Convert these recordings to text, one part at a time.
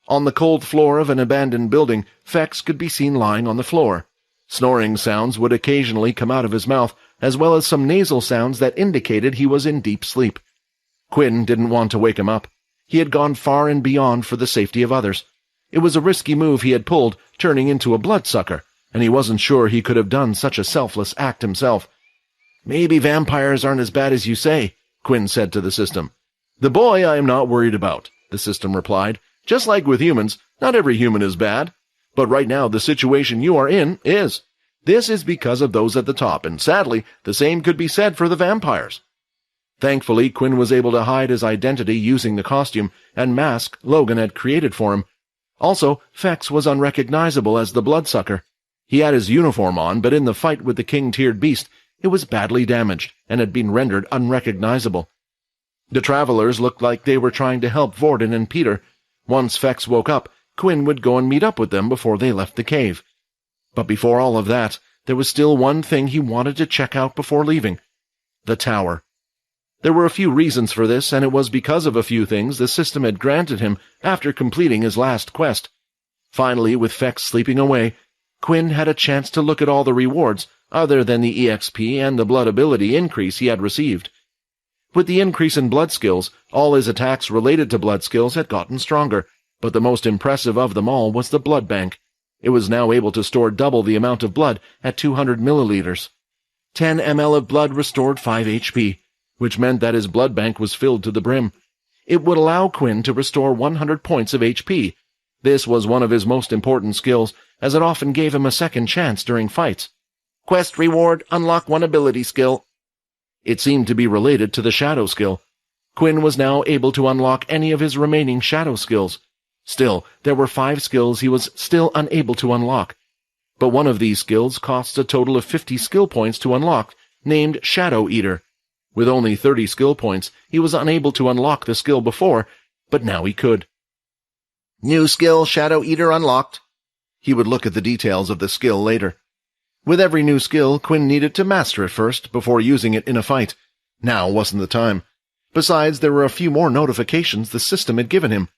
On the cold floor of an abandoned building, Fex could be seen lying on the floor. Snoring sounds would occasionally come out of his mouth, as well as some nasal sounds that indicated he was in deep sleep. Quinn didn't want to wake him up. He had gone far and beyond for the safety of others. It was a risky move he had pulled, turning into a bloodsucker, and he wasn't sure he could have done such a selfless act himself. "Maybe vampires aren't as bad as you say," Quinn said to the system. "The boy I am not worried about," the system replied. "Just like with humans, not every human is bad. But right now the situation you are in is. This is because of those at the top, and sadly, the same could be said for the vampires." Thankfully, Quinn was able to hide his identity using the costume and mask Logan had created for him. Also, Fex was unrecognizable as the bloodsucker. He had his uniform on, but in the fight with the king-tiered beast, it was badly damaged and had been rendered unrecognizable. The travelers looked like they were trying to help Vorden and Peter. Once Fex woke up, Quinn would go and meet up with them before they left the cave. But before all of that, there was still one thing he wanted to check out before leaving: the tower. There were a few reasons for this, and it was because of a few things the system had granted him after completing his last quest. Finally, with Fex sleeping away, Quinn had a chance to look at all the rewards, other than the EXP and the blood ability increase he had received. With the increase in blood skills, all his attacks related to blood skills had gotten stronger, but the most impressive of them all was the blood bank. It was now able to store double the amount of blood at 200 milliliters. 10 ml of blood restored 5 HP, which meant that his blood bank was filled to the brim. It would allow Quinn to restore 100 points of HP. This was one of his most important skills, as it often gave him a second chance during fights. Quest reward, unlock one ability skill. It seemed to be related to the shadow skill. Quinn was now able to unlock any of his remaining shadow skills. Still, there were 5 skills he was still unable to unlock. But one of these skills costs a total of 50 skill points to unlock, named Shadow Eater. With only 30 skill points, he was unable to unlock the skill before, but now he could. New skill, Shadow Eater unlocked. He would look at the details of the skill later. With every new skill, Quinn needed to master it first before using it in a fight. Now wasn't the time. Besides, there were a few more notifications the system had given him.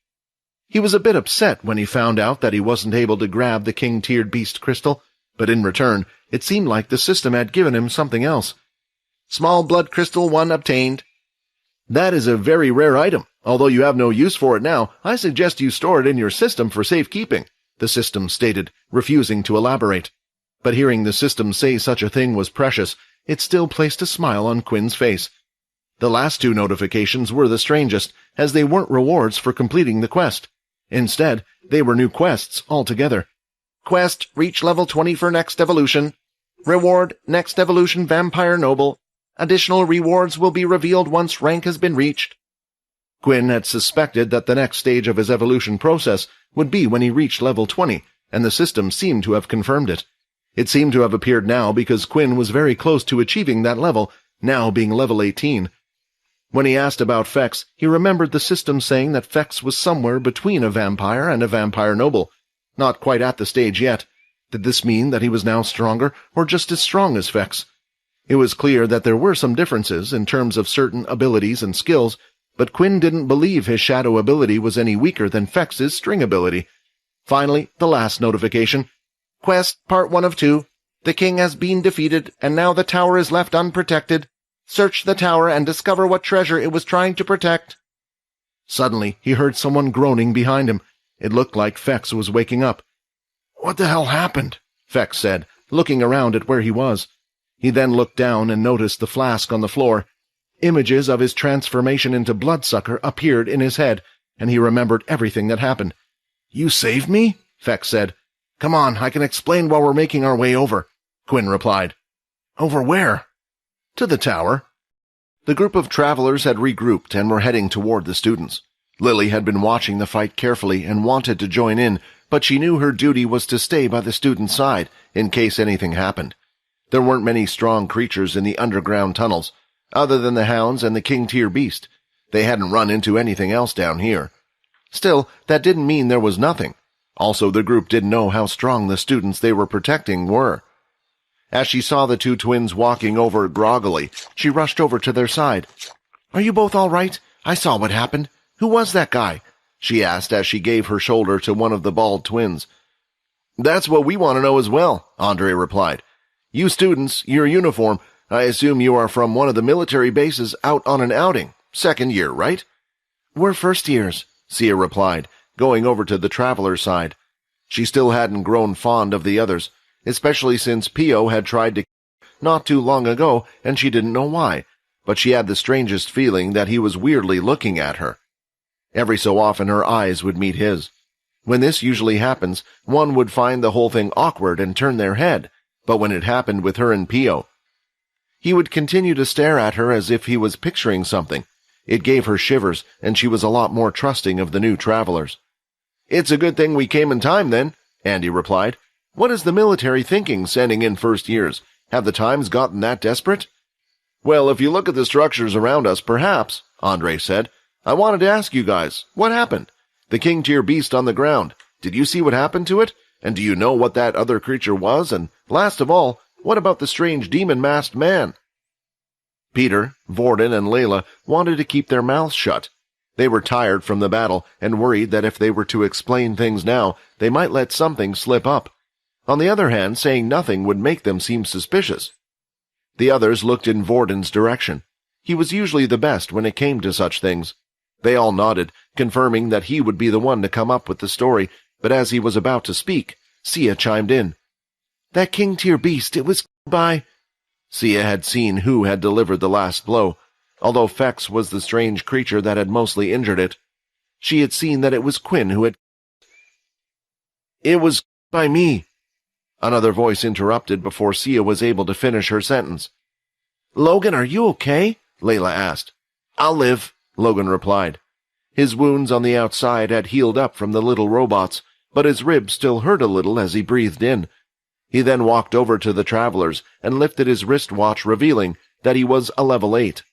He was a bit upset when he found out that he wasn't able to grab the king-tiered beast crystal, but in return, it seemed like the system had given him something else. Small blood crystal 1 obtained. That is a very rare item. Although you have no use for it now, I suggest you store it in your system for safekeeping, the system stated, refusing to elaborate. But hearing the system say such a thing was precious, it still placed a smile on Quinn's face. The last 2 notifications were the strangest, as they weren't rewards for completing the quest. Instead, they were new quests altogether. Quest, reach level 20 for next evolution. Reward, next evolution Vampire Noble. Additional rewards will be revealed once rank has been reached. Quinn had suspected that the next stage of his evolution process would be when he reached level 20, and the system seemed to have confirmed it. It seemed to have appeared now because Quinn was very close to achieving that level, now being level 18. When he asked about Fex, he remembered the system saying that Fex was somewhere between a vampire and a vampire noble. Not quite at the stage yet. Did this mean that he was now stronger, or just as strong as Fex? It was clear that there were some differences in terms of certain abilities and skills, but Quinn didn't believe his shadow ability was any weaker than Fex's string ability. Finally, the last notification. Quest, part 1 of 2. The king has been defeated, and now the tower is left unprotected. Search the tower and discover what treasure it was trying to protect. Suddenly, he heard someone groaning behind him. It looked like Fex was waking up. What the hell happened? Fex said, looking around at where he was. He then looked down and noticed the flask on the floor. Images of his transformation into Bloodsucker appeared in his head, and he remembered everything that happened. You saved me? Fex said. Come on, I can explain while we're making our way over, Quinn replied. Over where? To the tower. The group of travelers had regrouped and were heading toward the students. Lily had been watching the fight carefully and wanted to join in, but she knew her duty was to stay by the students' side in case anything happened. There weren't many strong creatures in the underground tunnels, other than the hounds and the king-tier beast. They hadn't run into anything else down here. Still, that didn't mean there was nothing. Also, the group didn't know how strong the students they were protecting were. As she saw the 2 twins walking over groggily, she rushed over to their side. Are you both all right? I saw what happened. Who was that guy? she asked as she gave her shoulder to one of the bald twins. That's what we want to know as well, Andre replied. You students, your uniform, I assume you are from one of the military bases out on an outing. Second year, right? We're first years, Sia replied, going over to the traveler's side. She still hadn't grown fond of the others, especially since Pio had tried to not too long ago, and she didn't know why, but she had the strangest feeling that he was weirdly looking at her. Every so often her eyes would meet his. When this usually happens, one would find the whole thing awkward and turn their head, but when it happened with her and Pio, he would continue to stare at her as if he was picturing something. It gave her shivers, and she was a lot more trusting of the new travelers. It's a good thing we came in time, then, Andy replied. What is the military thinking sending in first years? Have the times gotten that desperate? Well, if you look at the structures around us, perhaps, Andre said. I wanted to ask you guys, what happened? The king-tier beast on the ground. Did you see what happened to it? And do you know what that other creature was? And last of all, what about the strange demon-masked man? Peter, Vorden, and Layla wanted to keep their mouths shut. They were tired from the battle and worried that if they were to explain things now, they might let something slip up. On the other hand, saying nothing would make them seem suspicious. The others looked in Vorden's direction. He was usually the best when it came to such things. They all nodded, confirming that he would be the one to come up with the story, but as he was about to speak, Sia chimed in. That king-tier beast, it was by... Sia had seen who had delivered the last blow, although Fex was the strange creature that had mostly injured it. She had seen that it was Quinn who had... It was by me. Another voice interrupted before Sia was able to finish her sentence. Logan, are you okay? Layla asked. I'll live, Logan replied. His wounds on the outside had healed up from the little robots, but his ribs still hurt a little as he breathed in. He then walked over to the travelers and lifted his wristwatch, revealing that he was a level 8.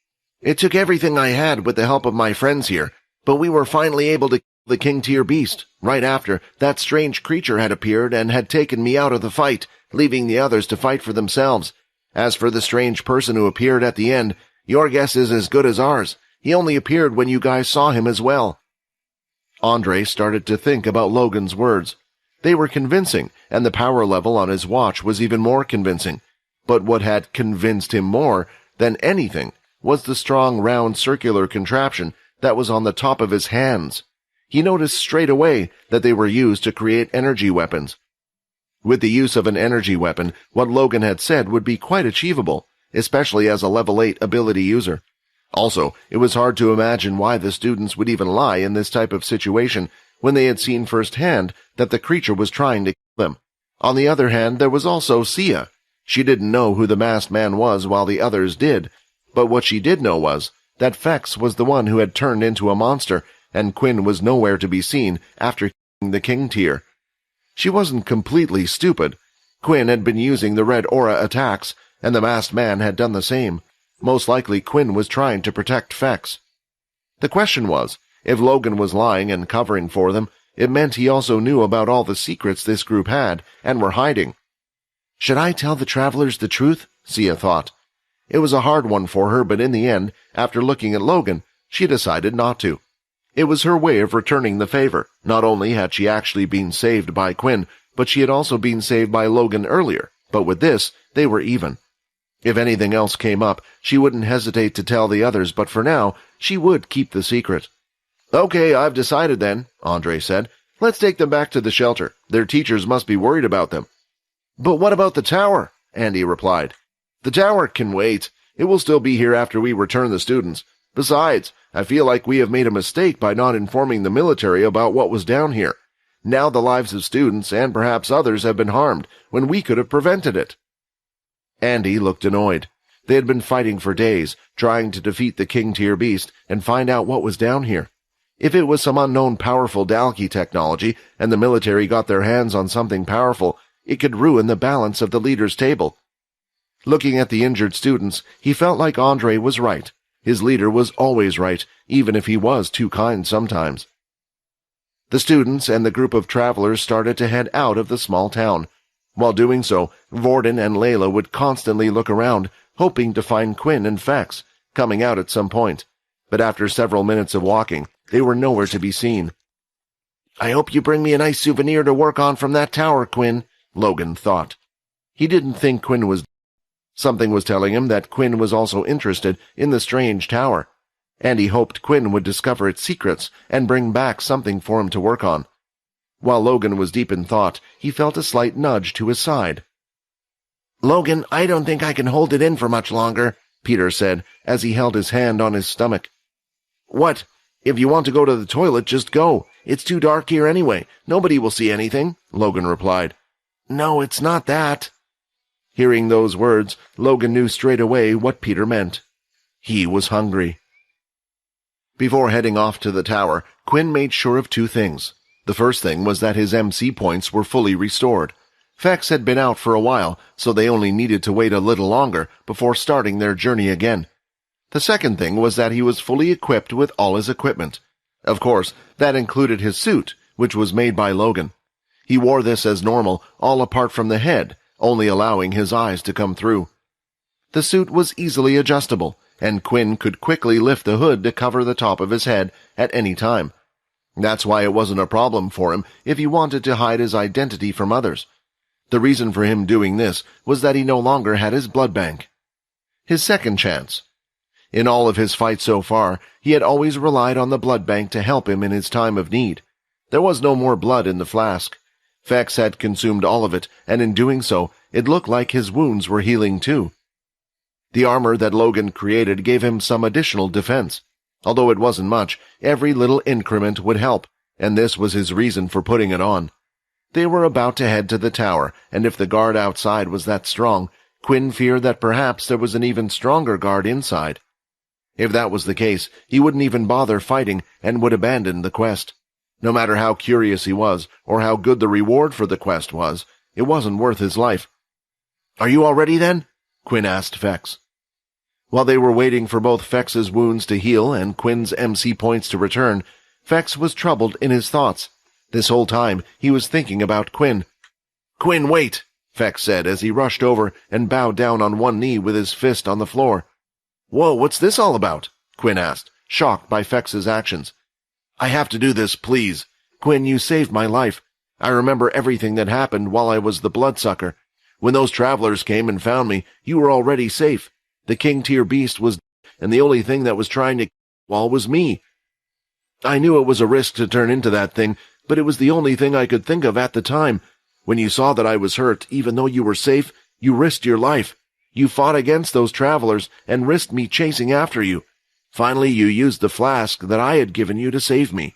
It took everything I had with the help of my friends here, but we were finally able to kill the king-tier beast. Right after, that strange creature had appeared and had taken me out of the fight, leaving the others to fight for themselves. As for the strange person who appeared at the end, your guess is as good as ours. He only appeared when you guys saw him as well. Andre started to think about Logan's words. They were convincing, and the power level on his watch was even more convincing. But what had convinced him more than anything was the strong, round, circular contraption that was on the top of his hands. He noticed straight away that they were used to create energy weapons. With the use of an energy weapon, what Logan had said would be quite achievable, especially as a level 8 ability user. Also, it was hard to imagine why the students would even lie in this type of situation when they had seen firsthand that the creature was trying to kill them. On the other hand, there was also Sia. She didn't know who the masked man was while the others did, but what she did know was that Fex was the one who had turned into a monster, and Quinn was nowhere to be seen after killing the king-tier. She wasn't completely stupid. Quinn had been using the red aura attacks, and the masked man had done the same. Most likely Quinn was trying to protect Fex. The question was, if Logan was lying and covering for them, it meant he also knew about all the secrets this group had and were hiding. Should I tell the travelers the truth? Sia thought. It was a hard one for her, but in the end, after looking at Logan, she decided not to. It was her way of returning the favor. Not only had she actually been saved by Quinn, but she had also been saved by Logan earlier. But with this, they were even. If anything else came up, she wouldn't hesitate to tell the others, but for now, she would keep the secret. Okay, I've decided then, Andre said. Let's take them back to the shelter. Their teachers must be worried about them. But what about the tower? Andy replied. The tower can wait. It will still be here after we return the students. Besides, I feel like we have made a mistake by not informing the military about what was down here. Now the lives of students and perhaps others have been harmed when we could have prevented it. Andy looked annoyed. They had been fighting for days, trying to defeat the king-tier beast and find out what was down here. If it was some unknown powerful Dalki technology and the military got their hands on something powerful, it could ruin the balance of the leader's table. Looking at the injured students, he felt like Andre was right. His leader was always right, even if he was too kind sometimes. The students and the group of travelers started to head out of the small town. While doing so, Vorden and Layla would constantly look around, hoping to find Quinn and Fex, coming out at some point. But after several minutes of walking, they were nowhere to be seen. I hope you bring me a nice souvenir to work on from that tower, Quinn, Logan thought. He didn't think Quinn was... Something was telling him that Quinn was also interested in the strange tower, and he hoped Quinn would discover its secrets and bring back something for him to work on. While Logan was deep in thought, he felt a slight nudge to his side. "Logan, I don't think I can hold it in for much longer," Peter said as he held his hand on his stomach. "What? If you want to go to the toilet, just go. It's too dark here anyway. Nobody will see anything," Logan replied. "No, it's not that." Hearing those words, Logan knew straight away what Peter meant. He was hungry. Before heading off to the tower, Quinn made sure of two things. The first thing was that his MC points were fully restored. Fex had been out for a while, so they only needed to wait a little longer before starting their journey again. The second thing was that he was fully equipped with all his equipment. Of course, that included his suit, which was made by Logan. He wore this as normal, all apart from the head, only allowing his eyes to come through. The suit was easily adjustable, and Quinn could quickly lift the hood to cover the top of his head at any time. That's why it wasn't a problem for him if he wanted to hide his identity from others. The reason for him doing this was that he no longer had his blood bank. His second chance. In all of his fights so far, he had always relied on the blood bank to help him in his time of need. There was no more blood in the flask. Fex had consumed all of it, and in doing so, it looked like his wounds were healing too. The armor that Logan created gave him some additional defense. Although it wasn't much, every little increment would help, and this was his reason for putting it on. They were about to head to the tower, and if the guard outside was that strong, Quinn feared that perhaps there was an even stronger guard inside. If that was the case, he wouldn't even bother fighting and would abandon the quest. No matter how curious he was, or how good the reward for the quest was, it wasn't worth his life. "Are you all ready then?" Quinn asked Fex. While they were waiting for both Fex's wounds to heal and Quinn's MC points to return, Fex was troubled in his thoughts. This whole time, he was thinking about Quinn. "Quinn, wait!" Fex said as he rushed over and bowed down on one knee with his fist on the floor. "Whoa, what's this all about?" Quinn asked, shocked by Fex's actions. "I have to do this, please. Quinn, you saved my life. I remember everything that happened while I was the bloodsucker. When those travelers came and found me, you were already safe. The king-tier beast was, and the only thing that was trying to kill was me. I knew it was a risk to turn into that thing, but it was the only thing I could think of at the time. When you saw that I was hurt, even though you were safe, you risked your life. You fought against those travelers and risked me chasing after you. Finally, you used the flask that I had given you to save me."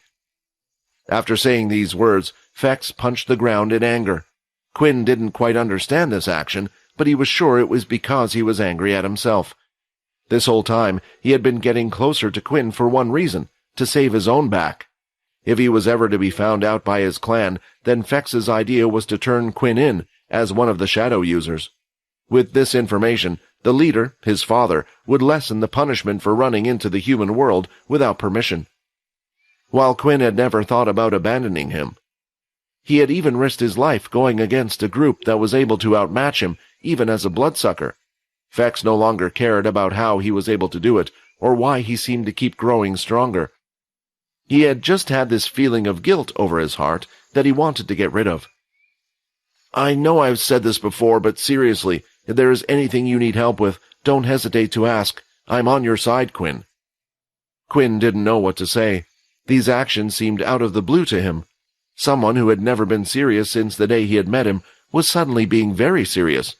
After saying these words, Fex punched the ground in anger. Quinn didn't quite understand this action, but he was sure it was because he was angry at himself. This whole time, he had been getting closer to Quinn for one reason, to save his own back. If he was ever to be found out by his clan, then Fex's idea was to turn Quinn in as one of the shadow users. With this information, the leader, his father, would lessen the punishment for running into the human world without permission. While Quinn had never thought about abandoning him, he had even risked his life going against a group that was able to outmatch him, even as a bloodsucker. Fex no longer cared about how he was able to do it, or why he seemed to keep growing stronger. He had just had this feeling of guilt over his heart that he wanted to get rid of. "I know I've said this before, but seriously, if there is anything you need help with, don't hesitate to ask. I'm on your side, Quinn." Quinn didn't know what to say. These actions seemed out of the blue to him. Someone who had never been serious since the day he had met him was suddenly being very serious.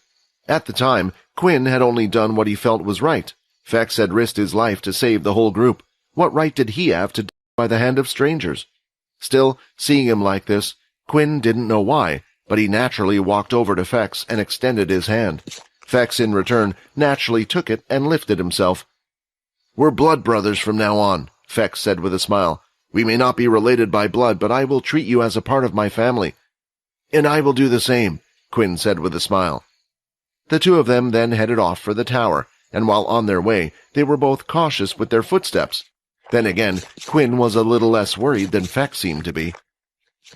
At the time, Quinn had only done what he felt was right. Fex had risked his life to save the whole group. What right did he have to die by the hand of strangers? Still, seeing him like this, Quinn didn't know why, but he naturally walked over to Fex and extended his hand. Fex, in return, naturally took it and lifted himself. "We're blood brothers from now on," Fex said with a smile. "We may not be related by blood, but I will treat you as a part of my family." "And I will do the same," Quinn said with a smile. The two of them then headed off for the tower, and while on their way, they were both cautious with their footsteps. Then again, Quinn was a little less worried than Fex seemed to be.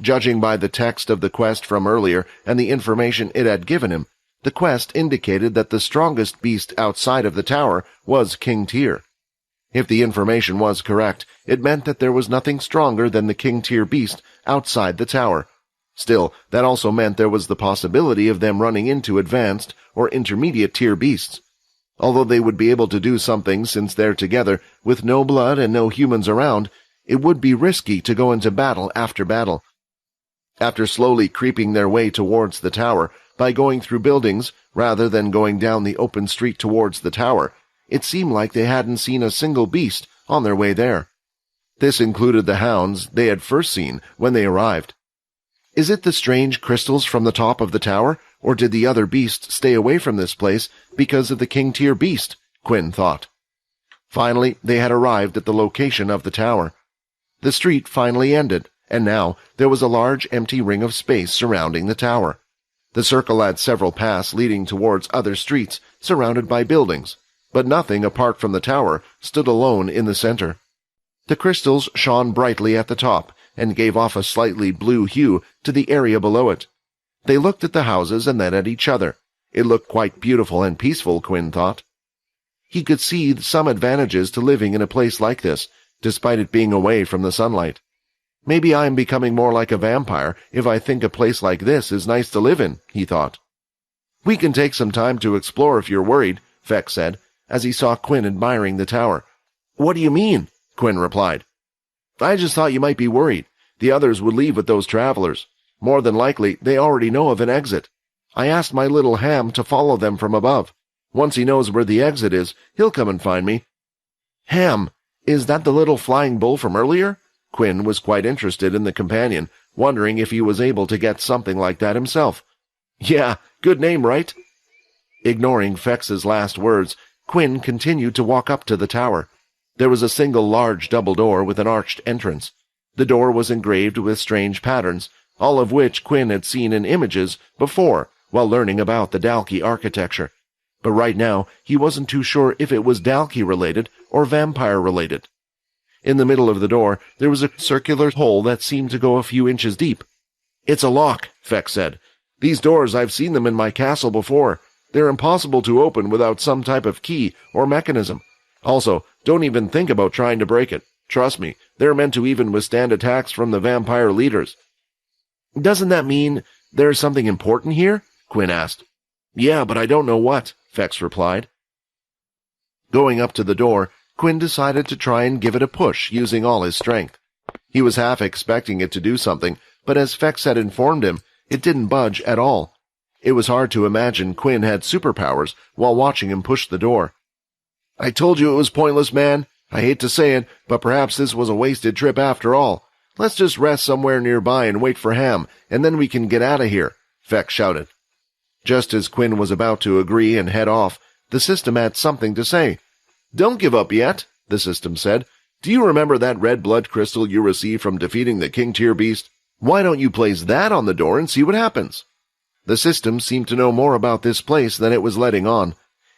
Judging by the text of the quest from earlier and the information it had given him, the quest indicated that the strongest beast outside of the tower was King Tyr. If the information was correct, it meant that there was nothing stronger than the king-tier beast outside the tower. Still, that also meant there was the possibility of them running into advanced or intermediate-tier beasts. Although they would be able to do something since they're together, with no blood and no humans around, it would be risky to go into battle after battle. After slowly creeping their way towards the tower by going through buildings rather than going down the open street towards the tower, it seemed like they hadn't seen a single beast on their way there. This included the hounds they had first seen when they arrived. Is it the strange crystals from the top of the tower, or did the other beasts stay away from this place because of the king-tier beast? Quinn thought. Finally, they had arrived at the location of the tower. The street finally ended, and now there was a large empty ring of space surrounding the tower. The circle had several paths leading towards other streets surrounded by buildings, but nothing apart from the tower stood alone in the center. The crystals shone brightly at the top and gave off a slightly blue hue to the area below it. They looked at the houses and then at each other. It looked quite beautiful and peaceful, Quinn thought. He could see some advantages to living in a place like this, despite it being away from the sunlight. Maybe I'm becoming more like a vampire if I think a place like this is nice to live in, he thought. We can take some time to explore if you're worried, Feck said, as he saw Quinn admiring the tower. What do you mean? Quinn replied. I just thought you might be worried. The others would leave with those travelers. More than likely, they already know of an exit. I asked my little Ham to follow them from above. Once he knows where the exit is, he'll come and find me. Ham, is that the little flying bull from earlier? Quinn was quite interested in the companion, wondering if he was able to get something like that himself. Yeah, good name, right? Ignoring Fex's last words, Quinn continued to walk up to the tower. There was a single large double door with an arched entrance. The door was engraved with strange patterns, all of which Quinn had seen in images before while learning about the Dalkey architecture. But right now, he wasn't too sure if it was Dalkey-related or vampire-related. In the middle of the door, there was a circular hole that seemed to go a few inches deep. It's a lock, Feck said. These doors, I've seen them in my castle before. They're impossible to open without some type of key or mechanism. Also, don't even think about trying to break it. Trust me, they're meant to even withstand attacks from the vampire leaders. Doesn't that mean there's something important here? Quinn asked. Yeah, but I don't know what, Fex replied. Going up to the door, Quinn decided to try and give it a push using all his strength. He was half expecting it to do something, but as Fex had informed him, it didn't budge at all. It was hard to imagine Quinn had superpowers while watching him push the door. I told you it was pointless, man. I hate to say it, but perhaps this was a wasted trip after all. Let's just rest somewhere nearby and wait for Ham, and then we can get out of here, Feck shouted. Just as Quinn was about to agree and head off, the system had something to say. Don't give up yet, the system said. Do you remember that red blood crystal you received from defeating the king-tier beast? Why don't you place that on the door and see what happens? The system seemed to know more about this place than it was letting on.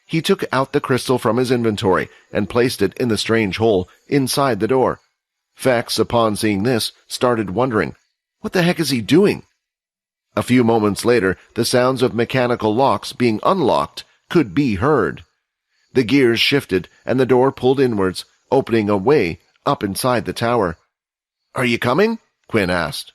He took out the crystal from his inventory and placed it in the strange hole inside the door. Fax, upon seeing this, started wondering, what the heck is he doing? A few moments later, the sounds of mechanical locks being unlocked could be heard. The gears shifted, and the door pulled inwards, opening a way up inside the tower. Are you coming? Quinn asked.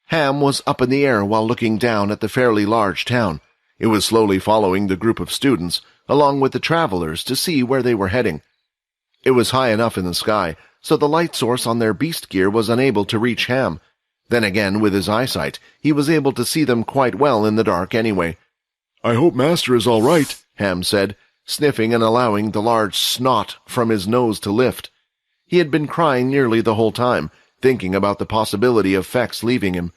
Ham was up in the air while looking down at the fairly large town. It was slowly following the group of students, along with the travelers, to see where they were heading. It was high enough in the sky, so the light source on their beast gear was unable to reach Ham. Then again, with his eyesight, he was able to see them quite well in the dark anyway. I hope Master is all right, Ham said, sniffing and allowing the large snot from his nose to lift. He had been crying nearly the whole time, thinking about the possibility of Fex leaving him.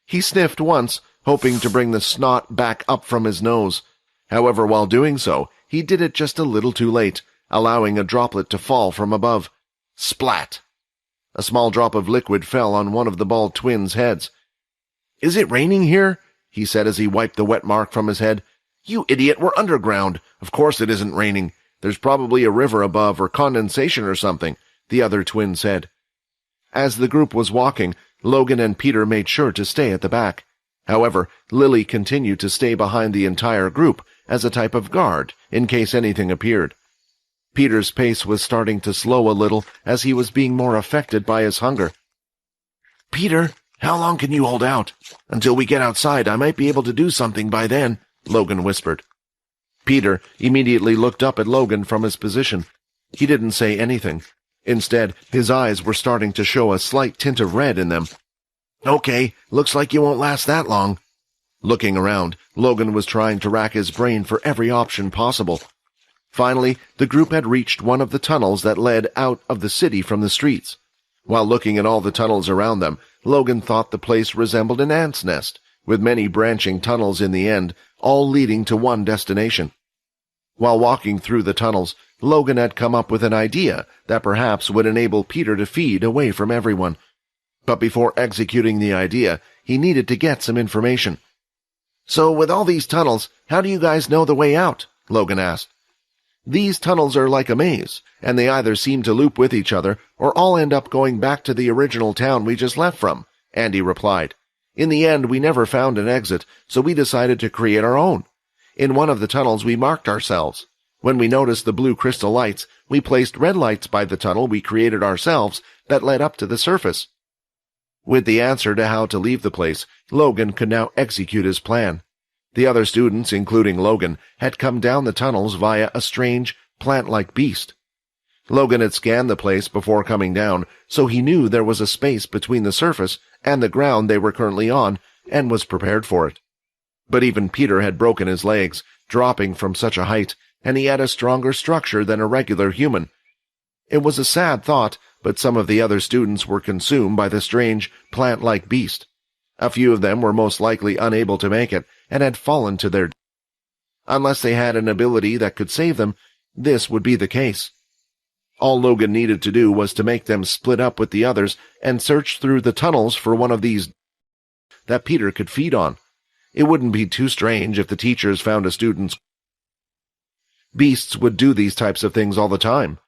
He sniffed once, hoping to bring the snot back up from his nose. However, while doing so, he did it just a little too late, allowing a droplet to fall from above. Splat! A small drop of liquid fell on one of the bald twins' heads. Is it raining here? He said as he wiped the wet mark from his head. You idiot, we're underground. Of course it isn't raining. There's probably a river above or condensation or something, the other twin said. As the group was walking, Logan and Peter made sure to stay at the back. However, Lily continued to stay behind the entire group as a type of guard in case anything appeared. Peter's pace was starting to slow a little as he was being more affected by his hunger. "Peter, how long can you hold out? Until we get outside, I might be able to do something by then," Logan whispered. Peter immediately looked up at Logan from his position. He didn't say anything. Instead, his eyes were starting to show a slight tint of red in them. "Okay, looks like you won't last that long." Looking around, Logan was trying to rack his brain for every option possible. Finally, the group had reached one of the tunnels that led out of the city from the streets. While looking at all the tunnels around them, Logan thought the place resembled an ant's nest, with many branching tunnels in the end, all leading to one destination. While walking through the tunnels, Logan had come up with an idea that perhaps would enable Peter to feed away from everyone. But before executing the idea, he needed to get some information. "So with all these tunnels, how do you guys know the way out?" Logan asked. "These tunnels are like a maze, and they either seem to loop with each other or all end up going back to the original town we just left from," Andy replied. "In the end, we never found an exit, so we decided to create our own. In one of the tunnels, we marked ourselves. When we noticed the blue crystal lights, we placed red lights by the tunnel we created ourselves that led up to the surface." With the answer to how to leave the place, Logan could now execute his plan. The other students, including Logan, had come down the tunnels via a strange, plant-like beast. Logan had scanned the place before coming down, so he knew there was a space between the surface and the ground they were currently on, and was prepared for it. But even Peter had broken his legs, dropping from such a height, and he had a stronger structure than a regular human. It was a sad thought, but some of the other students were consumed by the strange, plant-like beast. A few of them were most likely unable to make it, and had fallen to their death. Unless they had an ability that could save them, this would be the case. All Logan needed to do was to make them split up with the others and search through the tunnels for one of these that Peter could feed on. It wouldn't be too strange if the teachers found a student's. Beasts would do these types of things all the time.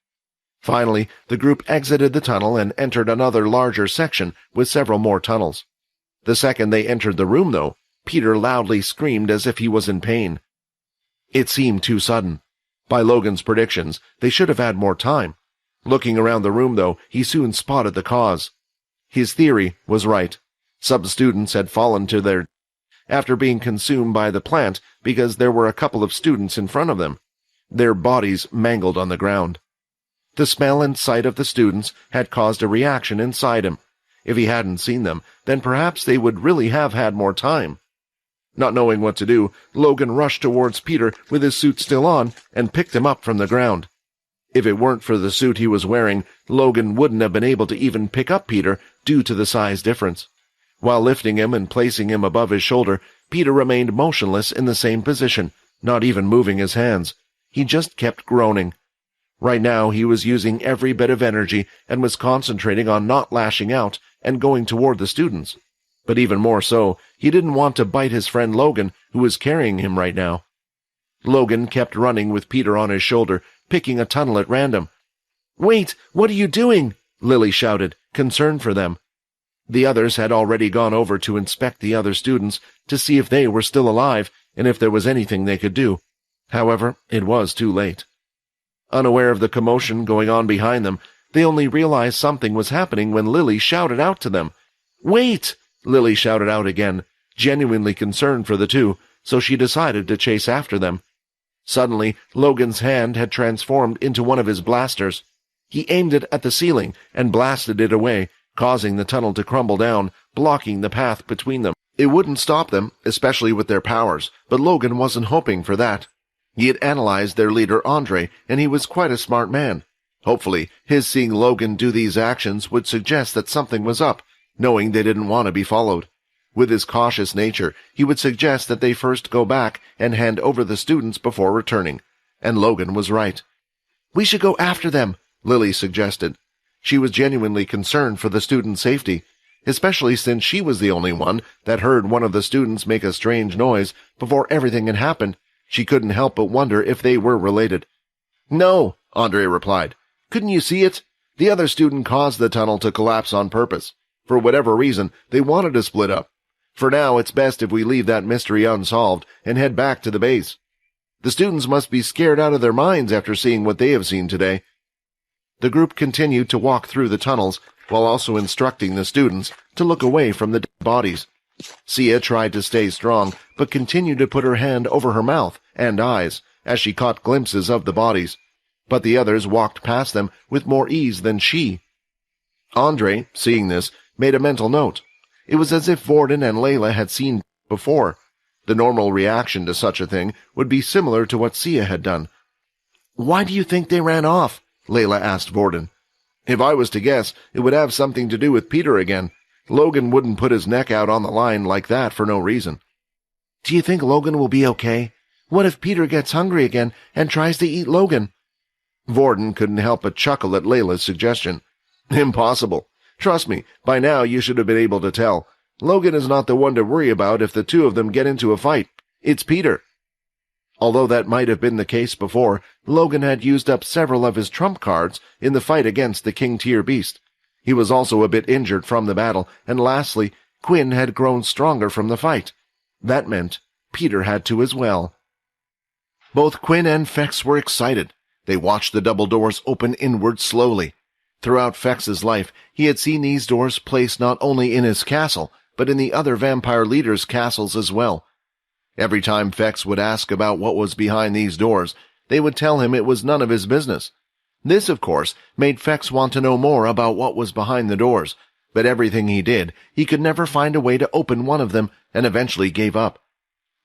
Finally, the group exited the tunnel and entered another larger section with several more tunnels. The second they entered the room, though, Peter loudly screamed as if he was in pain. It seemed too sudden. By Logan's predictions, they should have had more time. Looking around the room, though, he soon spotted the cause. His theory was right. Some students had fallen to their after being consumed by the plant because there were a couple of students in front of them, their bodies mangled on the ground. The smell and sight of the students had caused a reaction inside him. If he hadn't seen them, then perhaps they would really have had more time. Not knowing what to do, Logan rushed towards Peter with his suit still on and picked him up from the ground. If it weren't for the suit he was wearing, Logan wouldn't have been able to even pick up Peter due to the size difference. While lifting him and placing him above his shoulder, Peter remained motionless in the same position, not even moving his hands. He just kept groaning. Right now he was using every bit of energy and was concentrating on not lashing out and going toward the students. But even more so, he didn't want to bite his friend Logan, who was carrying him right now. Logan kept running with Peter on his shoulder, picking a tunnel at random. "Wait, what are you doing?" Lily shouted, concerned for them. The others had already gone over to inspect the other students to see if they were still alive and if there was anything they could do. However, it was too late. Unaware of the commotion going on behind them, they only realized something was happening when Lily shouted out to them. "Wait!" Lily shouted out again, genuinely concerned for the two, so she decided to chase after them. Suddenly, Logan's hand had transformed into one of his blasters. He aimed it at the ceiling and blasted it away, causing the tunnel to crumble down, blocking the path between them. It wouldn't stop them, especially with their powers, but Logan wasn't hoping for that. He had analyzed their leader Andre, and he was quite a smart man. Hopefully, his seeing Logan do these actions would suggest that something was up, knowing they didn't want to be followed. With his cautious nature, he would suggest that they first go back and hand over the students before returning. And Logan was right. "We should go after them," Lily suggested. She was genuinely concerned for the students' safety, especially since she was the only one that heard one of the students make a strange noise before everything had happened. She couldn't help but wonder if they were related. "No," Andre replied. "Couldn't you see it? The other student caused the tunnel to collapse on purpose. For whatever reason, they wanted to split up. For now, it's best if we leave that mystery unsolved and head back to the base." The students must be scared out of their minds after seeing what they have seen today. The group continued to walk through the tunnels, while also instructing the students to look away from the dead bodies. Sia tried to stay strong, but continued to put her hand over her mouth and eyes as she caught glimpses of the bodies. But the others walked past them with more ease than she. Andre, seeing this, made a mental note. It was as if Vorden and Layla had seen before. The normal reaction to such a thing would be similar to what Sia had done. "Why do you think they ran off?" Layla asked Vorden. "If I was to guess, it would have something to do with Peter again. Logan wouldn't put his neck out on the line like that for no reason." "Do you think Logan will be okay? What if Peter gets hungry again and tries to eat Logan?" Vorden couldn't help but chuckle at Layla's suggestion. "Impossible. Trust me, by now you should have been able to tell. Logan is not the one to worry about if the two of them get into a fight. It's Peter." Although that might have been the case before, Logan had used up several of his trump cards in the fight against the King-tier beast. He was also a bit injured from the battle, and lastly, Quinn had grown stronger from the fight. That meant Peter had to as well. Both Quinn and Fex were excited. They watched the double doors open inward slowly. Throughout Fex's life, he had seen these doors placed not only in his castle, but in the other vampire leaders' castles as well. Every time Fex would ask about what was behind these doors, they would tell him it was none of his business. This, of course, made Fex want to know more about what was behind the doors, but everything he did, he could never find a way to open one of them, and eventually gave up.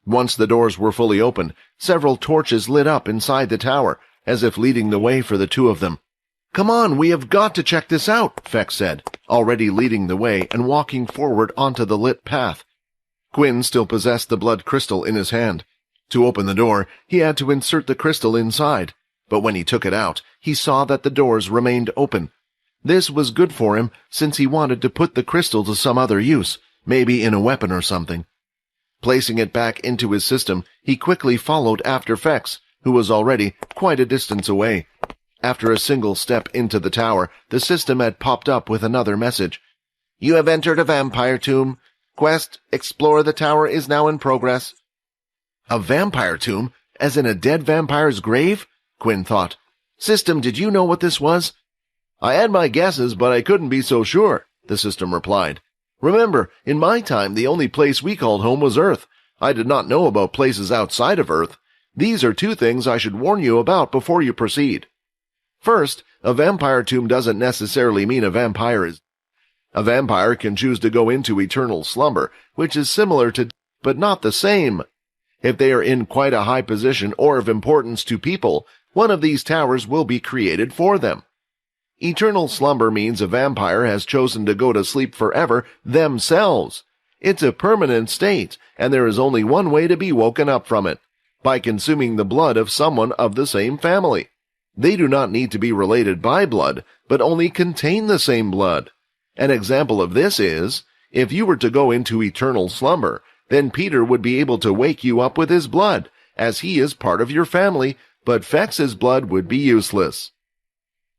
Once the doors were fully opened, several torches lit up inside the tower, as if leading the way for the two of them. "Come on, we have got to check this out," Fex said, already leading the way and walking forward onto the lit path. Quinn still possessed the blood crystal in his hand. To open the door, he had to insert the crystal inside, but when he took it out, he saw that the doors remained open. This was good for him, since he wanted to put the crystal to some other use, maybe in a weapon or something. Placing it back into his system, he quickly followed after Fex, who was already quite a distance away. After a single step into the tower, the system had popped up with another message. "You have entered a vampire tomb. Quest, explore the tower is now in progress." A vampire tomb? As in a dead vampire's grave? Quinn thought. "System, did you know what this was?" "I had my guesses, but I couldn't be so sure," the system replied. "Remember, in my time the only place we called home was Earth. I did not know about places outside of Earth. These are two things I should warn you about before you proceed. First, a vampire tomb doesn't necessarily mean a vampire is. A vampire can choose to go into eternal slumber, which is similar to, but not the same. If they are in quite a high position or of importance to people, one of these towers will be created for them. Eternal slumber means a vampire has chosen to go to sleep forever themselves. It's a permanent state, and there is only one way to be woken up from it, by consuming the blood of someone of the same family. They do not need to be related by blood, but only contain the same blood. An example of this is, if you were to go into eternal slumber, then Peter would be able to wake you up with his blood, as he is part of your family, but Fex's blood would be useless.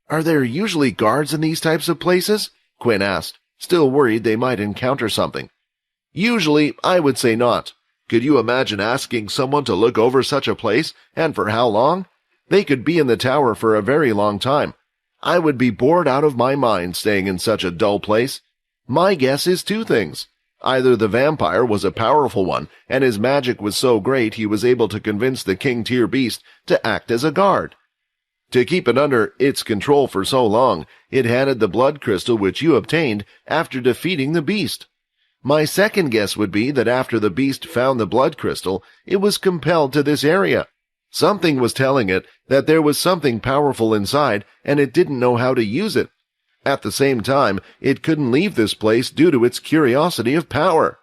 "Are there usually guards in these types of places?" Quinn asked, still worried they might encounter something. "Usually, I would say not. Could you imagine asking someone to look over such a place, and for how long? They could be in the tower for a very long time. I would be bored out of my mind staying in such a dull place. My guess is two things. Either the vampire was a powerful one, and his magic was so great he was able to convince the king-tier beast to act as a guard. To keep it under its control for so long, it handed the blood crystal which you obtained after defeating the beast. My second guess would be that after the beast found the blood crystal, it was compelled to this area. Something was telling it that there was something powerful inside, and it didn't know how to use it. At the same time, it couldn't leave this place due to its curiosity of power."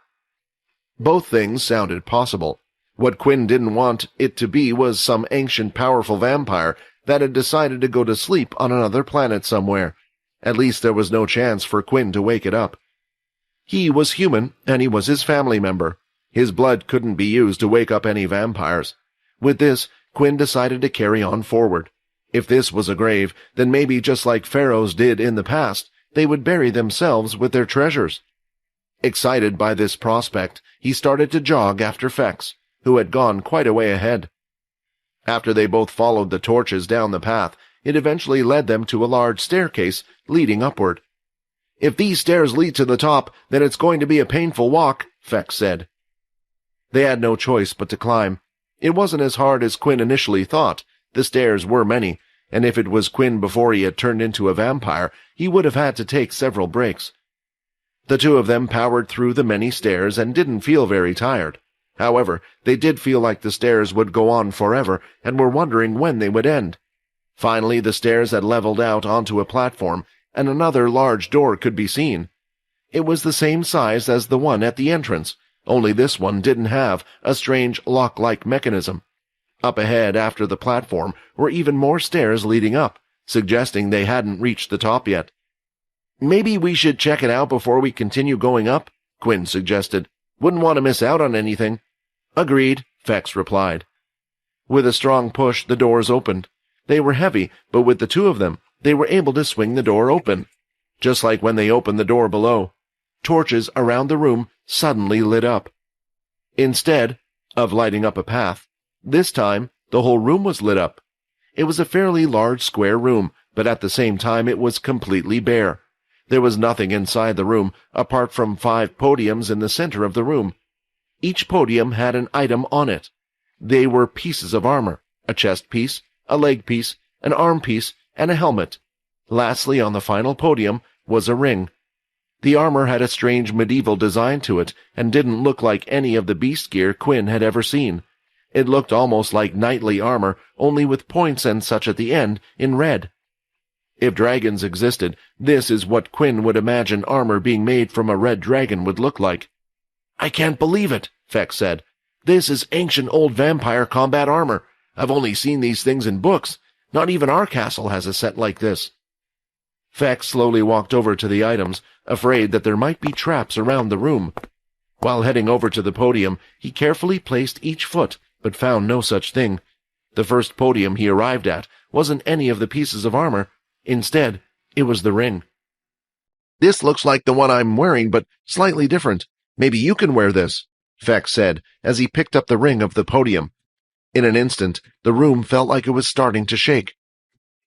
Both things sounded possible. What Quinn didn't want it to be was some ancient powerful vampire that had decided to go to sleep on another planet somewhere. At least there was no chance for Quinn to wake it up. He was human, and he was his family member. His blood couldn't be used to wake up any vampires. With this, Quinn decided to carry on forward. If this was a grave, then maybe just like pharaohs did in the past, they would bury themselves with their treasures. Excited by this prospect, he started to jog after Fex, who had gone quite a way ahead. After they both followed the torches down the path, it eventually led them to a large staircase leading upward. "If these stairs lead to the top, then it's going to be a painful walk," Fex said. They had no choice but to climb. It wasn't as hard as Quinn initially thought. The stairs were many, and if it was Quinn before he had turned into a vampire, he would have had to take several breaks. The two of them powered through the many stairs and didn't feel very tired. However, they did feel like the stairs would go on forever and were wondering when they would end. Finally, the stairs had leveled out onto a platform, and another large door could be seen. It was the same size as the one at the entrance, only this one didn't have a strange lock-like mechanism. Up ahead after the platform were even more stairs leading up, suggesting they hadn't reached the top yet. "Maybe we should check it out before we continue going up," Quinn suggested. "Wouldn't want to miss out on anything." "Agreed," Fex replied. With a strong push, the doors opened. They were heavy, but with the two of them, they were able to swing the door open. Just like when they opened the door below, torches around the room suddenly lit up. Instead of lighting up a path, this time the whole room was lit up. It was a fairly large square room, but at the same time it was completely bare. There was nothing inside the room apart from 5 podiums in the center of the room. Each podium had an item on it. They were pieces of armor, a chest piece, a leg piece, an arm piece, and a helmet. Lastly, on the final podium, was a ring. The armor had a strange medieval design to it and didn't look like any of the beast gear Quinn had ever seen. It looked almost like knightly armor, only with points and such at the end in red. If dragons existed, this is what Quinn would imagine armor being made from a red dragon would look like. "I can't believe it," Fex said. "This is ancient old vampire combat armor. I've only seen these things in books. Not even our castle has a set like this." Fex slowly walked over to the items, afraid that there might be traps around the room. While heading over to the podium, he carefully placed each foot, but found no such thing. The first podium he arrived at wasn't any of the pieces of armor. Instead, it was the ring. "This looks like the one I'm wearing, but slightly different. Maybe you can wear this," Fex said, as he picked up the ring of the podium. In an instant, the room felt like it was starting to shake.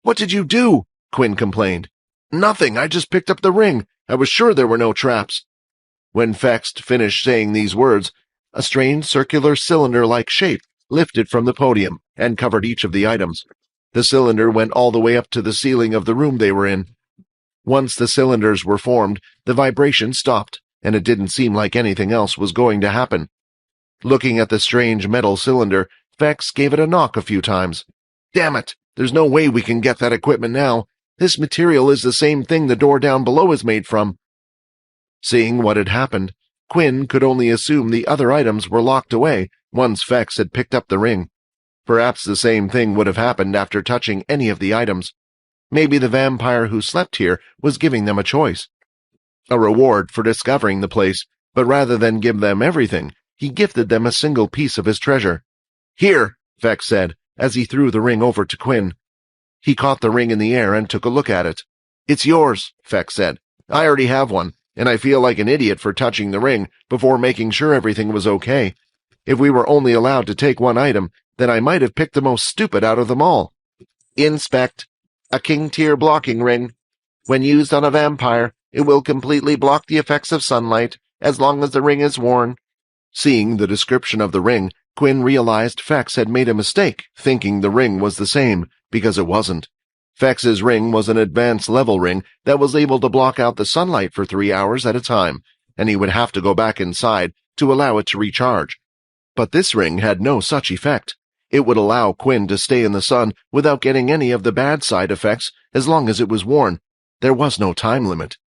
"What did you do?" Quinn complained. "Nothing, I just picked up the ring. I was sure there were no traps." When Fex finished saying these words, a strange circular cylinder-like shape lifted from the podium and covered each of the items. The cylinder went all the way up to the ceiling of the room they were in. Once the cylinders were formed, the vibration stopped, and it didn't seem like anything else was going to happen. Looking at the strange metal cylinder, Fex gave it a knock a few times. "Damn it! There's no way we can get that equipment now. This material is the same thing the door down below is made from." Seeing what had happened, Quinn could only assume the other items were locked away once Fex had picked up the ring. Perhaps the same thing would have happened after touching any of the items. Maybe the vampire who slept here was giving them a choice. A reward for discovering the place, but rather than give them everything, he gifted them a single piece of his treasure. "Here," Fex said, as he threw the ring over to Quinn. He caught the ring in the air and took a look at it. "It's yours," Fex said. "I already have one, and I feel like an idiot for touching the ring before making sure everything was okay. If we were only allowed to take one item, then I might have picked the most stupid out of them all." "Inspect. A king-tier blocking ring. When used on a vampire, it will completely block the effects of sunlight, as long as the ring is worn." Seeing the description of the ring, Quinn realized Fex had made a mistake, thinking the ring was the same, because it wasn't. Fex's ring was an advanced level ring that was able to block out the sunlight for 3 hours at a time, and he would have to go back inside to allow it to recharge. But this ring had no such effect. It would allow Quinn to stay in the sun without getting any of the bad side effects as long as it was worn. There was no time limit.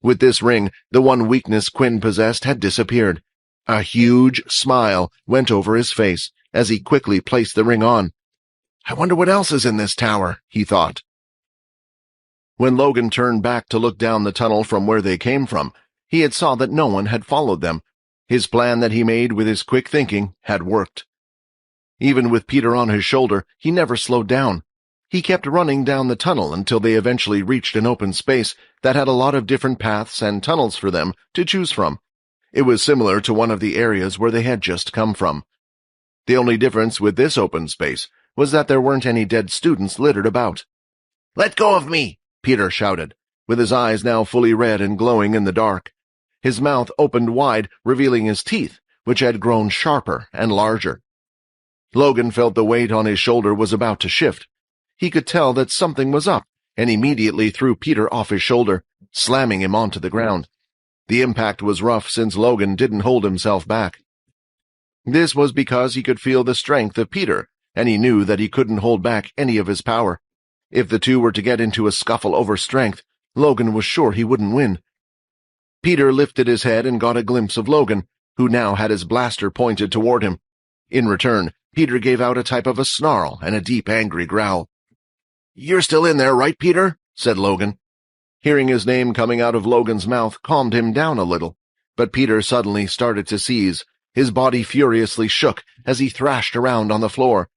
With this ring, the one weakness Quinn possessed had disappeared. A huge smile went over his face as he quickly placed the ring on. "I wonder what else is in this tower," he thought. When Logan turned back to look down the tunnel from where they came from, he had saw that no one had followed them. His plan that he made with his quick thinking had worked. Even with Peter on his shoulder, he never slowed down. He kept running down the tunnel until they eventually reached an open space that had a lot of different paths and tunnels for them to choose from. It was similar to one of the areas where they had just come from. The only difference with this open space was that there weren't any dead students littered about. "Let go of me!" Peter shouted, with his eyes now fully red and glowing in the dark. His mouth opened wide, revealing his teeth, which had grown sharper and larger. Logan felt the weight on his shoulder was about to shift. He could tell that something was up, and immediately threw Peter off his shoulder, slamming him onto the ground. The impact was rough since Logan didn't hold himself back. This was because he could feel the strength of Peter, and he knew that he couldn't hold back any of his power. If the two were to get into a scuffle over strength, Logan was sure he wouldn't win. Peter lifted his head and got a glimpse of Logan, who now had his blaster pointed toward him. In return, Peter gave out a type of a snarl and a deep, angry growl. "You're still in there, right, Peter?" said Logan. Hearing his name coming out of Logan's mouth calmed him down a little, but Peter suddenly started to seize. His body furiously shook as he thrashed around on the floor.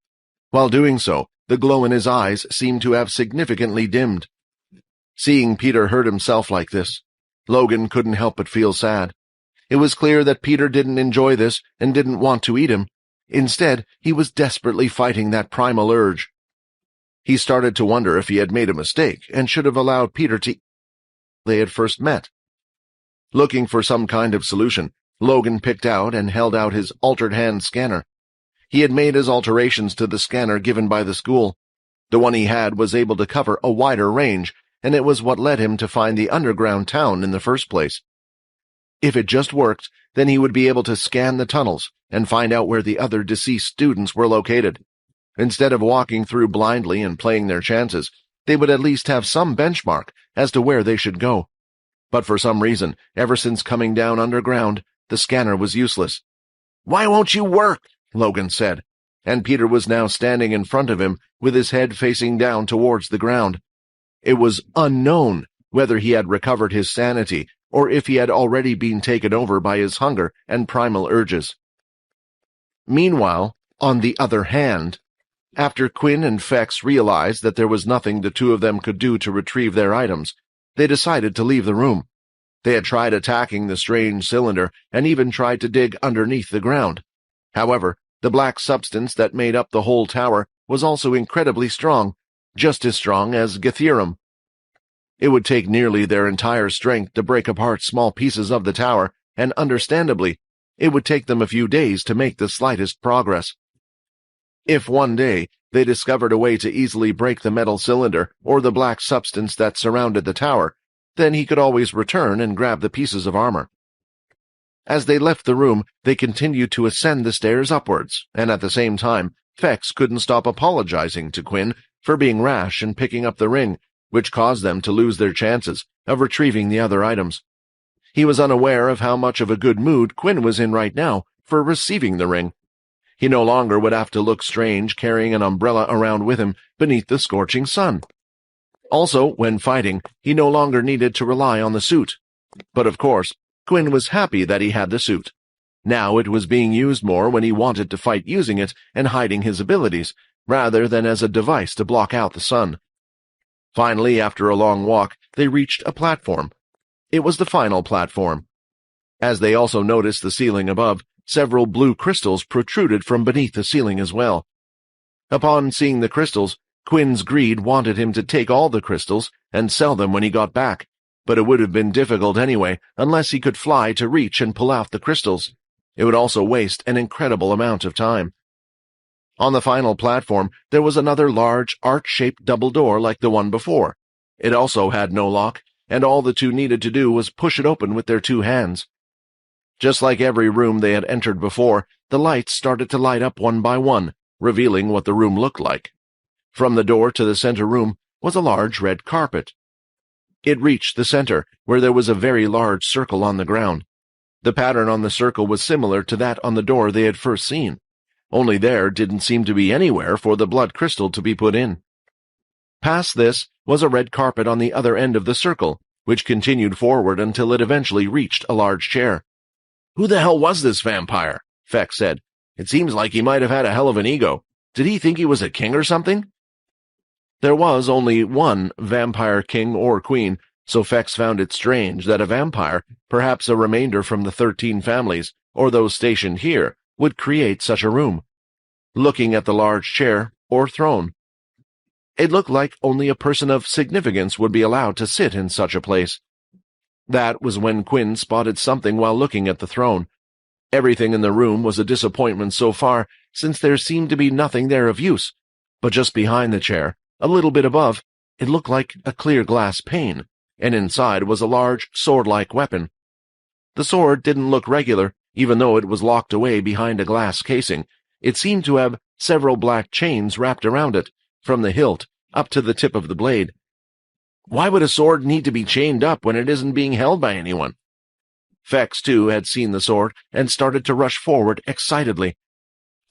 While doing so, the glow in his eyes seemed to have significantly dimmed. Seeing Peter hurt himself like this, Logan couldn't help but feel sad. It was clear that Peter didn't enjoy this and didn't want to eat him. Instead, he was desperately fighting that primal urge. He started to wonder if he had made a mistake and should have allowed Peter to eat they had first met. Looking for some kind of solution, Logan picked out and held out his altered hand scanner. He had made his alterations to the scanner given by the school. The one he had was able to cover a wider range, and it was what led him to find the underground town in the first place. If it just worked, then he would be able to scan the tunnels and find out where the other deceased students were located. Instead of walking through blindly and playing their chances, they would at least have some benchmark as to where they should go. But for some reason, ever since coming down underground, the scanner was useless. "Why won't you work?" Logan said, and Peter was now standing in front of him with his head facing down towards the ground. It was unknown whether he had recovered his sanity or if he had already been taken over by his hunger and primal urges. Meanwhile, on the other hand, after Quinn and Fex realized that there was nothing the two of them could do to retrieve their items, they decided to leave the room. They had tried attacking the strange cylinder and even tried to dig underneath the ground. However, the black substance that made up the whole tower was also incredibly strong, just as strong as Getherium. It would take nearly their entire strength to break apart small pieces of the tower, and understandably, it would take them a few days to make the slightest progress. If one day they discovered a way to easily break the metal cylinder or the black substance that surrounded the tower, then he could always return and grab the pieces of armor. As they left the room, they continued to ascend the stairs upwards, and at the same time, Fex couldn't stop apologizing to Quinn for being rash and picking up the ring, which caused them to lose their chances of retrieving the other items. He was unaware of how much of a good mood Quinn was in right now for receiving the ring. He no longer would have to look strange carrying an umbrella around with him beneath the scorching sun. Also, when fighting, he no longer needed to rely on the suit. But of course, Quinn was happy that he had the suit. Now it was being used more when he wanted to fight using it and hiding his abilities, rather than as a device to block out the sun. Finally, after a long walk, they reached a platform. It was the final platform. As they also noticed the ceiling above, several blue crystals protruded from beneath the ceiling as well. Upon seeing the crystals, Quinn's greed wanted him to take all the crystals and sell them when he got back, but it would have been difficult anyway unless he could fly to reach and pull out the crystals. It would also waste an incredible amount of time. On the final platform, there was another large, arch-shaped double door like the one before. It also had no lock, and all the two needed to do was push it open with their two hands. Just like every room they had entered before, the lights started to light up one by one, revealing what the room looked like. From the door to the center room was a large red carpet. It reached the center, where there was a very large circle on the ground. The pattern on the circle was similar to that on the door they had first seen, only there didn't seem to be anywhere for the blood crystal to be put in. Past this was a red carpet on the other end of the circle, which continued forward until it eventually reached a large chair. "Who the hell was this vampire?" Fex said. "It seems like he might have had a hell of an ego. Did he think he was a king or something?" There was only one vampire king or queen, so Fex found it strange that a vampire, perhaps a remainder from the 13 families, or those stationed here, would create such a room. Looking at the large chair, or throne. It looked like only a person of significance would be allowed to sit in such a place. That was when Quinn spotted something while looking at the throne. Everything in the room was a disappointment so far, since there seemed to be nothing there of use. But just behind the chair, a little bit above, it looked like a clear glass pane, and inside was a large, sword-like weapon. The sword didn't look regular, even though it was locked away behind a glass casing. It seemed to have several black chains wrapped around it, from the hilt up to the tip of the blade. Why would a sword need to be chained up when it isn't being held by anyone? Fex, too, had seen the sword and started to rush forward excitedly.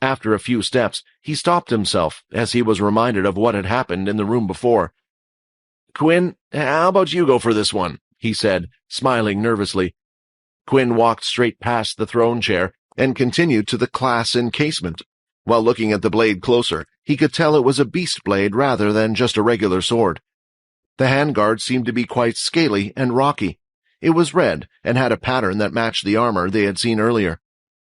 After a few steps, he stopped himself as he was reminded of what had happened in the room before. "Quinn, how about you go for this one?" he said, smiling nervously. Quinn walked straight past the throne chair and continued to the glass encasement. While looking at the blade closer, he could tell it was a beast blade rather than just a regular sword. The handguard seemed to be quite scaly and rocky. It was red and had a pattern that matched the armor they had seen earlier.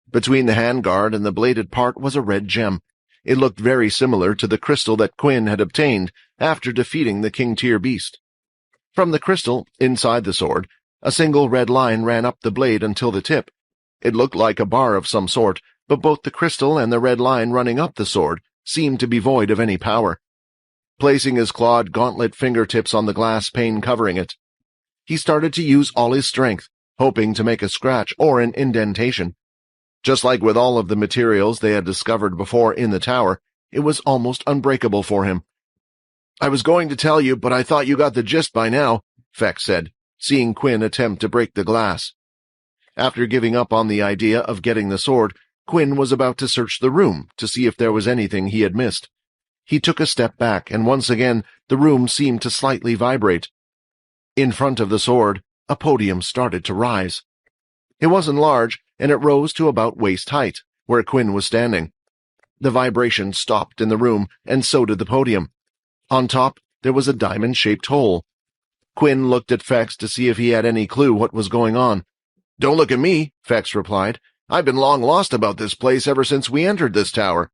Between the handguard and the bladed part was a red gem. It looked very similar to the crystal that Quinn had obtained after defeating the king-tier beast. From the crystal, inside the sword, a single red line ran up the blade until the tip. It looked like a bar of some sort, but both the crystal and the red line running up the sword seemed to be void of any power. Placing his clawed gauntlet fingertips on the glass pane covering it, he started to use all his strength, hoping to make a scratch or an indentation. Just like with all of the materials they had discovered before in the tower, it was almost unbreakable for him. "I was going to tell you, but I thought you got the gist by now," Fex said, seeing Quinn attempt to break the glass. After giving up on the idea of getting the sword, Quinn was about to search the room to see if there was anything he had missed. He took a step back, and once again the room seemed to slightly vibrate. In front of the sword, a podium started to rise. It wasn't large, and it rose to about waist height, where Quinn was standing. The vibration stopped in the room, and so did the podium. On top, there was a diamond-shaped hole. Quinn looked at Fex to see if he had any clue what was going on. "Don't look at me," Fex replied. "I've been long lost about this place ever since we entered this tower."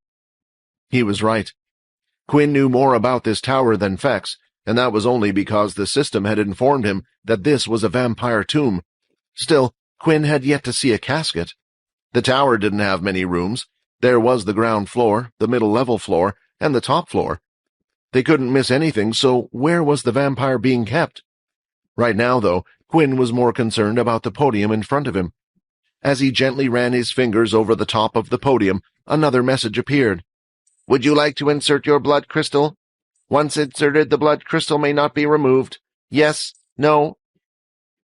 He was right. Quinn knew more about this tower than Fex, and that was only because the system had informed him that this was a vampire tomb. Still, Quinn had yet to see a casket. The tower didn't have many rooms. There was the ground floor, the middle-level floor, and the top floor. They couldn't miss anything, so where was the vampire being kept? Right now, though, Quinn was more concerned about the podium in front of him. As he gently ran his fingers over the top of the podium, another message appeared. "Would you like to insert your blood crystal? Once inserted, the blood crystal may not be removed. Yes, no.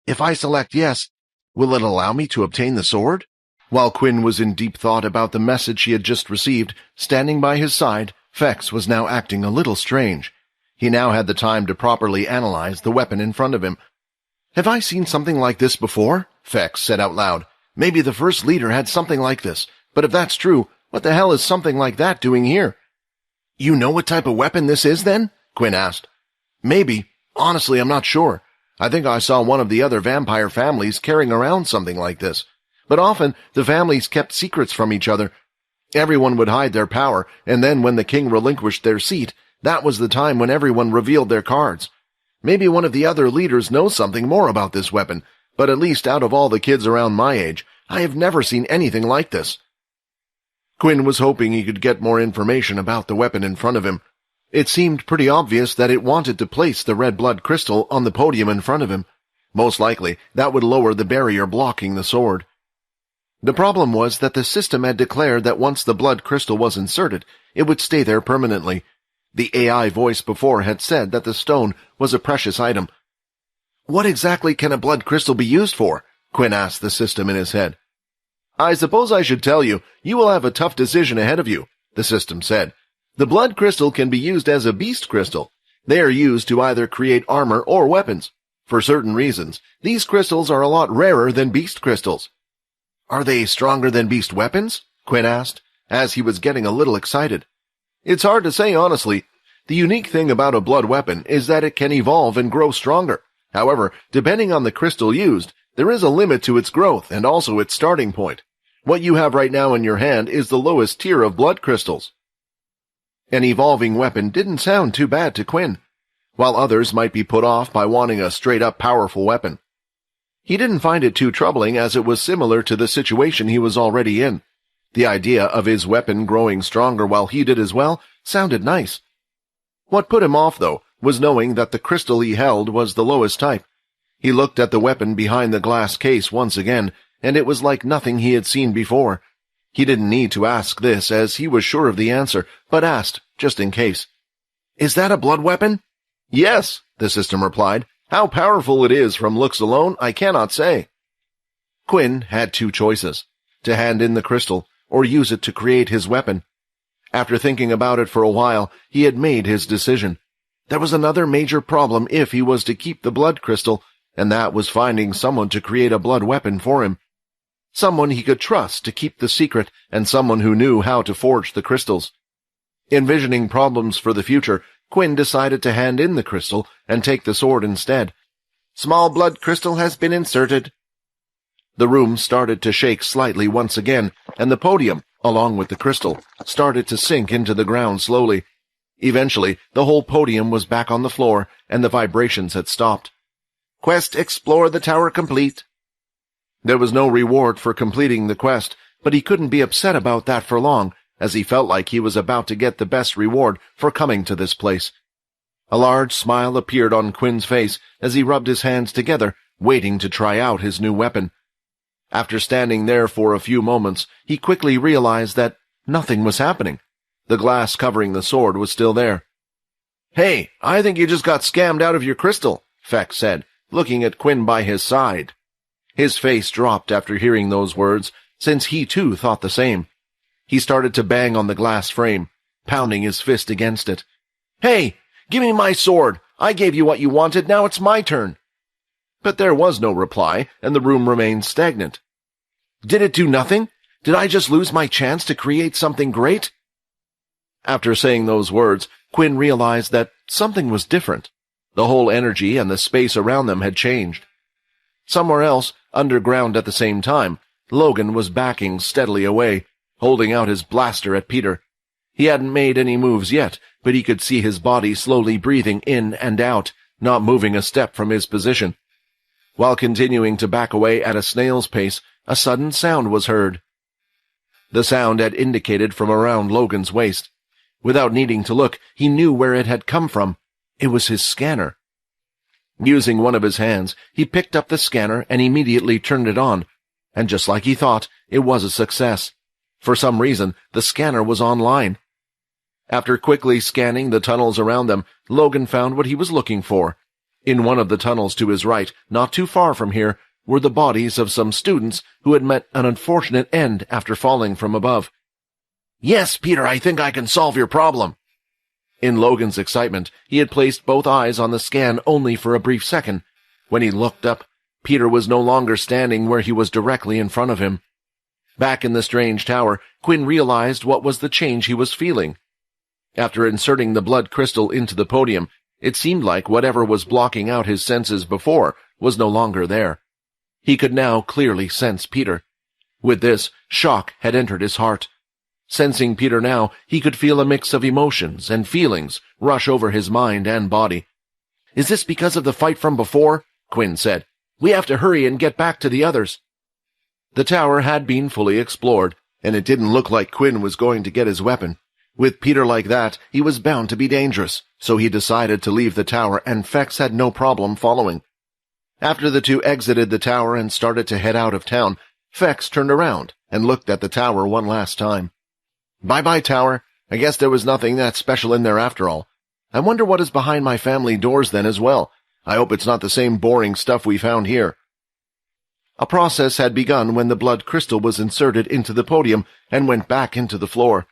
If I select yes, will it allow me to obtain the sword?" While Quinn was in deep thought about the message he had just received, standing by his side, Fex was now acting a little strange. He now had the time to properly analyze the weapon in front of him. "Have I seen something like this before?" Fex said out loud. "Maybe the first leader had something like this, but if that's true, what the hell is something like that doing here?" "You know what type of weapon this is, then?" Quinn asked. "Maybe. Honestly, I'm not sure. I think I saw one of the other vampire families carrying around something like this. But often, the families kept secrets from each other. Everyone would hide their power, and then when the king relinquished their seat, that was the time when everyone revealed their cards. Maybe one of the other leaders knows something more about this weapon, but at least out of all the kids around my age, I have never seen anything like this." Quinn was hoping he could get more information about the weapon in front of him. It seemed pretty obvious that it wanted to place the red blood crystal on the podium in front of him. Most likely, that would lower the barrier blocking the sword. The problem was that the system had declared that once the blood crystal was inserted, it would stay there permanently. The AI voice before had said that the stone was a precious item. "What exactly can a blood crystal be used for?" Quinn asked the system in his head. "I suppose I should tell you, you will have a tough decision ahead of you," the system said. "The blood crystal can be used as a beast crystal. They are used to either create armor or weapons. For certain reasons, these crystals are a lot rarer than beast crystals." "Are they stronger than beast weapons?" Quinn asked, as he was getting a little excited. "It's hard to say, honestly. The unique thing about a blood weapon is that it can evolve and grow stronger. However, depending on the crystal used, there is a limit to its growth and also its starting point. What you have right now in your hand is the lowest tier of blood crystals." An evolving weapon didn't sound too bad to Quinn, while others might be put off by wanting a straight-up powerful weapon. He didn't find it too troubling, as it was similar to the situation he was already in. The idea of his weapon growing stronger while he did as well sounded nice. What put him off, though, was knowing that the crystal he held was the lowest type. He looked at the weapon behind the glass case once again, and it was like nothing he had seen before. He didn't need to ask this, as he was sure of the answer, but asked, just in case. "Is that a blood weapon?" "Yes," the system replied. "How powerful it is from looks alone, I cannot say." Quinn had two choices: to hand in the crystal, or use it to create his weapon. After thinking about it for a while, he had made his decision. There was another major problem if he was to keep the blood crystal, and that was finding someone to create a blood weapon for him. Someone he could trust to keep the secret, and someone who knew how to forge the crystals. Envisioning problems for the future, Quinn decided to hand in the crystal and take the sword instead. "Small blood crystal has been inserted." The room started to shake slightly once again, and the podium, along with the crystal, started to sink into the ground slowly. Eventually, the whole podium was back on the floor, and the vibrations had stopped. "Quest explore the tower complete." There was no reward for completing the quest, but he couldn't be upset about that for long, as he felt like he was about to get the best reward for coming to this place. A large smile appeared on Quinn's face as he rubbed his hands together, waiting to try out his new weapon. After standing there for a few moments, he quickly realized that nothing was happening. The glass covering the sword was still there. "Hey, I think you just got scammed out of your crystal," Feck said, looking at Quinn by his side. His face dropped after hearing those words, since he too thought the same. He started to bang on the glass frame, pounding his fist against it. "Hey, give me my sword! I gave you what you wanted, now it's my turn!" But there was no reply, and the room remained stagnant. Did it do nothing? Did I just lose my chance to create something great? After saying those words, Quinn realized that something was different. The whole energy and the space around them had changed. Somewhere else, underground at the same time, Logan was backing steadily away, holding out his blaster at Peter. He hadn't made any moves yet, but he could see his body slowly breathing in and out, not moving a step from his position. While continuing to back away at a snail's pace, a sudden sound was heard. The sound had indicated from around Logan's waist. Without needing to look, he knew where it had come from. It was his scanner. Using one of his hands, he picked up the scanner and immediately turned it on, and just like he thought, it was a success. For some reason, the scanner was online. After quickly scanning the tunnels around them, Logan found what he was looking for. In one of the tunnels to his right, not too far from here, were the bodies of some students who had met an unfortunate end after falling from above. "Yes, Peter, I think I can solve your problem." In Logan's excitement, he had placed both eyes on the scan only for a brief second. When he looked up, Peter was no longer standing where he was directly in front of him. Back in the strange tower, Quinn realized what was the change he was feeling. After inserting the blood crystal into the podium, it seemed like whatever was blocking out his senses before was no longer there. He could now clearly sense Peter. With this, shock had entered his heart. Sensing Peter now, he could feel a mix of emotions and feelings rush over his mind and body. "Is this because of the fight from before?" Quinn said. "We have to hurry and get back to the others." The tower had been fully explored, and it didn't look like Quinn was going to get his weapon. With Peter like that, he was bound to be dangerous, so he decided to leave the tower, and Fex had no problem following. After the two exited the tower and started to head out of town, Fex turned around and looked at the tower one last time. "Bye-bye, tower. I guess there was nothing that special in there after all. I wonder what is behind my family doors then as well. I hope it's not the same boring stuff we found here." A process had begun when the blood crystal was inserted into the podium and went back into the floor.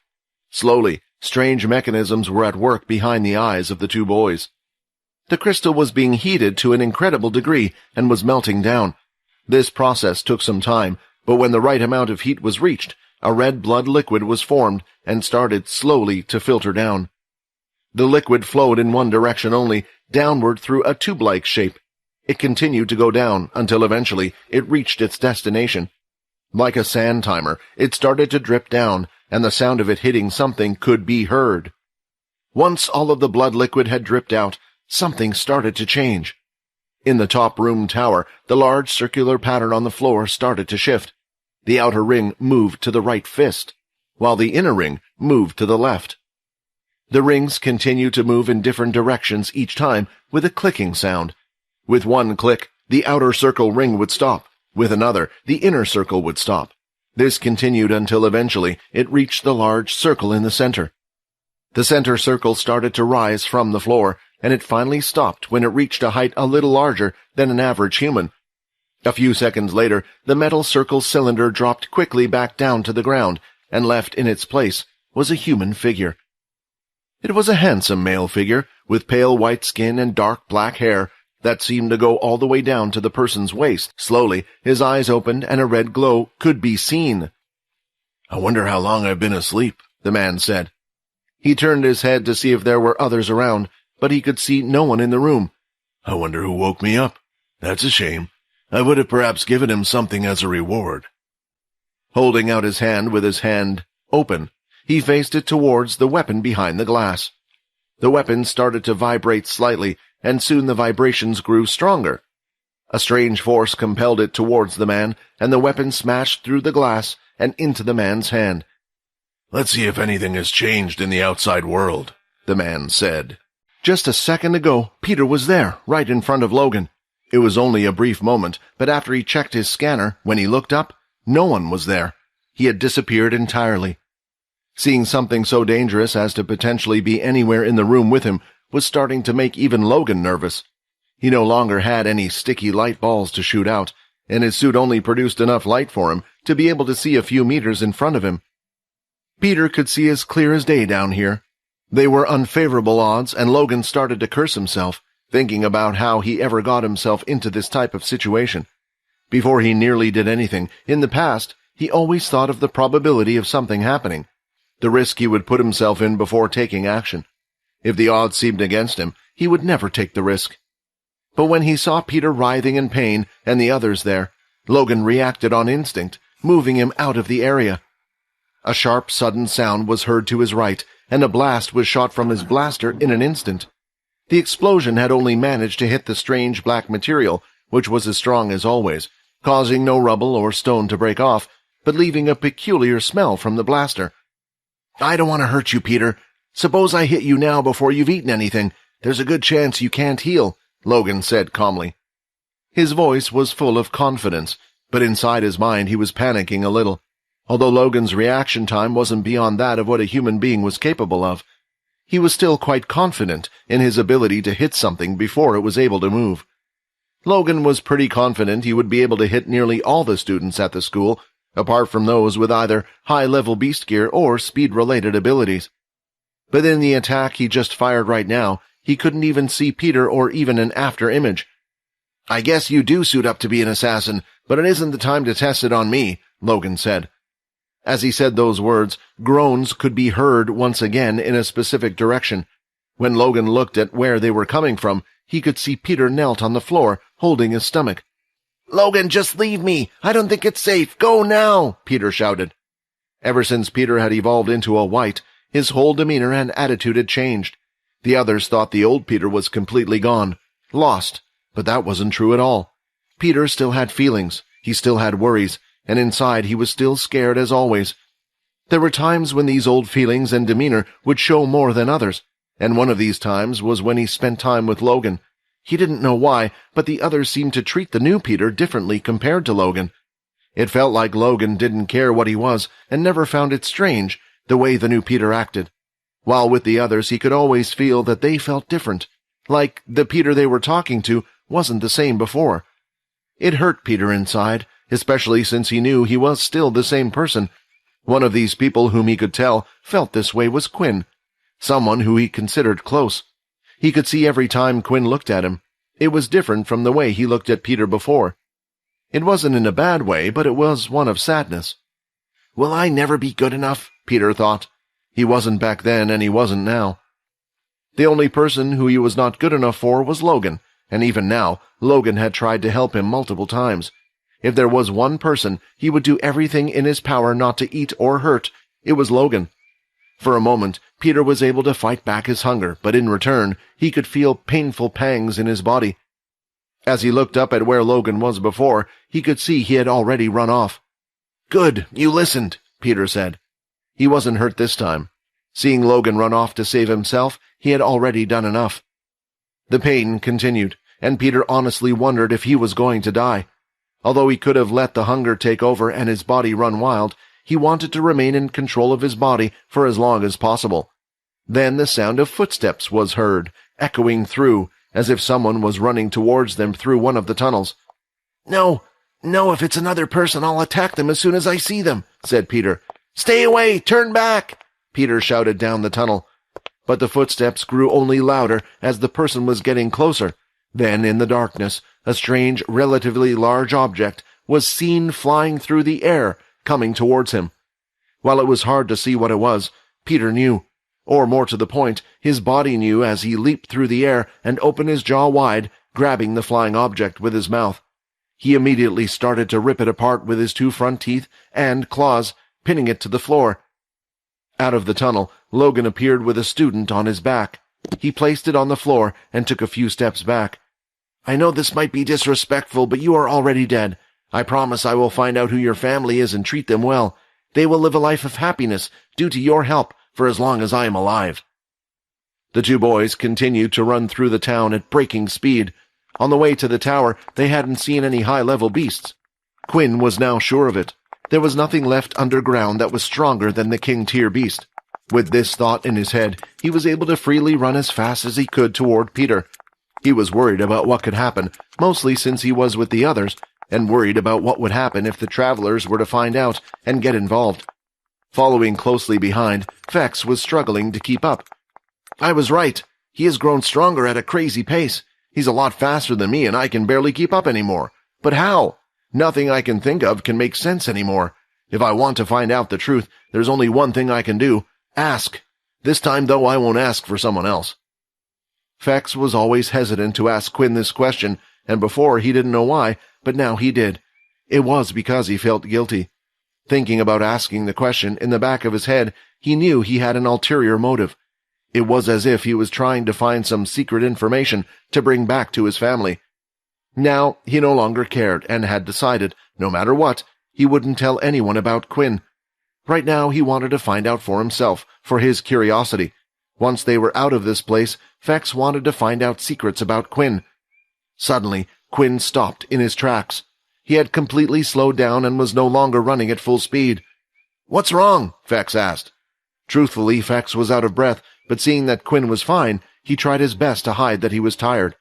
Slowly, strange mechanisms were at work behind the eyes of the two boys. The crystal was being heated to an incredible degree and was melting down. This process took some time, but when the right amount of heat was reached, a red blood liquid was formed and started slowly to filter down. The liquid flowed in one direction only, downward through a tube-like shape. It continued to go down until eventually it reached its destination. Like a sand timer, it started to drip down, and the sound of it hitting something could be heard. Once all of the blood liquid had dripped out, something started to change. In the top room tower, the large circular pattern on the floor started to shift. The outer ring moved to the right fist, while the inner ring moved to the left. The rings continued to move in different directions each time with a clicking sound. With one click, the outer circle ring would stop. With another, the inner circle would stop. This continued until eventually it reached the large circle in the center. The center circle started to rise from the floor, and it finally stopped when it reached a height a little larger than an average human. A few seconds later, the metal circle cylinder dropped quickly back down to the ground, and left in its place was a human figure. It was a handsome male figure, with pale white skin and dark black hair that seemed to go all the way down to the person's waist. Slowly, his eyes opened and a red glow could be seen. "I wonder how long I've been asleep," the man said. He turned his head to see if there were others around, but he could see no one in the room. "I wonder who woke me up. That's a shame. I would have perhaps given him something as a reward." Holding out his hand with his hand open, he faced it towards the weapon behind the glass. The weapon started to vibrate slightly, and soon the vibrations grew stronger. A strange force compelled it towards the man, and the weapon smashed through the glass and into the man's hand. "Let's see if anything has changed in the outside world," the man said. Just a second ago, Peter was there, right in front of Logan. It was only a brief moment, but after he checked his scanner, when he looked up, no one was there. He had disappeared entirely. Seeing something so dangerous as to potentially be anywhere in the room with him was starting to make even Logan nervous. He no longer had any sticky light balls to shoot out, and his suit only produced enough light for him to be able to see a few meters in front of him. Peter could see as clear as day down here. They were unfavorable odds, and Logan started to curse himself, thinking about how he ever got himself into this type of situation. Before he nearly did anything, in the past, he always thought of the probability of something happening, the risk he would put himself in before taking action. If the odds seemed against him, he would never take the risk. But when he saw Peter writhing in pain and the others there, Logan reacted on instinct, moving him out of the area. A sharp, sudden sound was heard to his right, and a blast was shot from his blaster in an instant. The explosion had only managed to hit the strange black material, which was as strong as always, causing no rubble or stone to break off, but leaving a peculiar smell from the blaster. "I don't want to hurt you, Peter. Suppose I hit you now before you've eaten anything. There's a good chance you can't heal," Logan said calmly. His voice was full of confidence, but inside his mind he was panicking a little. Although Logan's reaction time wasn't beyond that of what a human being was capable of, he was still quite confident in his ability to hit something before it was able to move. Logan was pretty confident he would be able to hit nearly all the students at the school, apart from those with either high-level beast gear or speed-related abilities. But in the attack he just fired right now, he couldn't even see Peter or even an after image. "I guess you do suit up to be an assassin, but it isn't the time to test it on me," Logan said. As he said those words, groans could be heard once again in a specific direction. When Logan looked at where they were coming from, he could see Peter knelt on the floor, holding his stomach. "Logan, just leave me! I don't think it's safe! Go now!" Peter shouted. Ever since Peter had evolved into a white, his whole demeanor and attitude had changed. The others thought the old Peter was completely gone, lost, but that wasn't true at all. Peter still had feelings, he still had worries, and inside he was still scared as always. There were times when these old feelings and demeanor would show more than others, and one of these times was when he spent time with Logan. He didn't know why, but the others seemed to treat the new Peter differently compared to Logan. It felt like Logan didn't care what he was and never found it strange, the way the new Peter acted. While with the others he could always feel that they felt different, like the Peter they were talking to wasn't the same before. It hurt Peter inside, especially since he knew he was still the same person. One of these people whom he could tell felt this way was Quinn, someone who he considered close. He could see every time Quinn looked at him. It was different from the way he looked at Peter before. It wasn't in a bad way, but it was one of sadness. "Will I never be good enough?" Peter thought. He wasn't back then, and he wasn't now. The only person who he was not good enough for was Logan, and even now, Logan had tried to help him multiple times. If there was one person he would do everything in his power not to eat or hurt, it was Logan. For a moment, Peter was able to fight back his hunger, but in return, he could feel painful pangs in his body. As he looked up at where Logan was before, he could see he had already run off. "Good, you listened," Peter said. He wasn't hurt this time. Seeing Logan run off to save himself, he had already done enough. The pain continued, and Peter honestly wondered if he was going to die. Although he could have let the hunger take over and his body run wild, he wanted to remain in control of his body for as long as possible. Then the sound of footsteps was heard, echoing through, as if someone was running towards them through one of the tunnels. No, if it's another person, I'll attack them as soon as I see them," said Peter. "Stay away! Turn back!" Peter shouted down the tunnel. But the footsteps grew only louder as the person was getting closer. Then, in the darkness, a strange, relatively large object was seen flying through the air, coming towards him. While it was hard to see what it was, Peter knew. Or more to the point, his body knew as he leaped through the air and opened his jaw wide, grabbing the flying object with his mouth. He immediately started to rip it apart with his 2 front teeth and claws, pinning it to the floor. Out of the tunnel, Logan appeared with a student on his back. He placed it on the floor and took a few steps back. "I know this might be disrespectful, but you are already dead. I promise I will find out who your family is and treat them well. They will live a life of happiness due to your help for as long as I am alive." The 2 boys continued to run through the town at breaking speed. On the way to the tower, they hadn't seen any high-level beasts. Quinn was now sure of it. There was nothing left underground that was stronger than the king-tier beast. With this thought in his head, he was able to freely run as fast as he could toward Peter. He was worried about what could happen, mostly since he was with the others, and worried about what would happen if the travelers were to find out and get involved. Following closely behind, Fex was struggling to keep up. "I was right. He has grown stronger at a crazy pace. He's a lot faster than me, and I can barely keep up anymore. But how? Nothing I can think of can make sense anymore. If I want to find out the truth, there's only one thing I can do. Ask. This time, though, I won't ask for someone else." Fex was always hesitant to ask Quinn this question, and before he didn't know why, but now he did. It was because he felt guilty. Thinking about asking the question in the back of his head, he knew he had an ulterior motive. It was as if he was trying to find some secret information to bring back to his family. Now he no longer cared and had decided, no matter what, he wouldn't tell anyone about Quinn. Right now he wanted to find out for himself, for his curiosity. Once they were out of this place, Fex wanted to find out secrets about Quinn. Suddenly, Quinn stopped in his tracks. He had completely slowed down and was no longer running at full speed. "What's wrong?" Fex asked. Truthfully, Fex was out of breath, but seeing that Quinn was fine, he tried his best to hide that he was tired.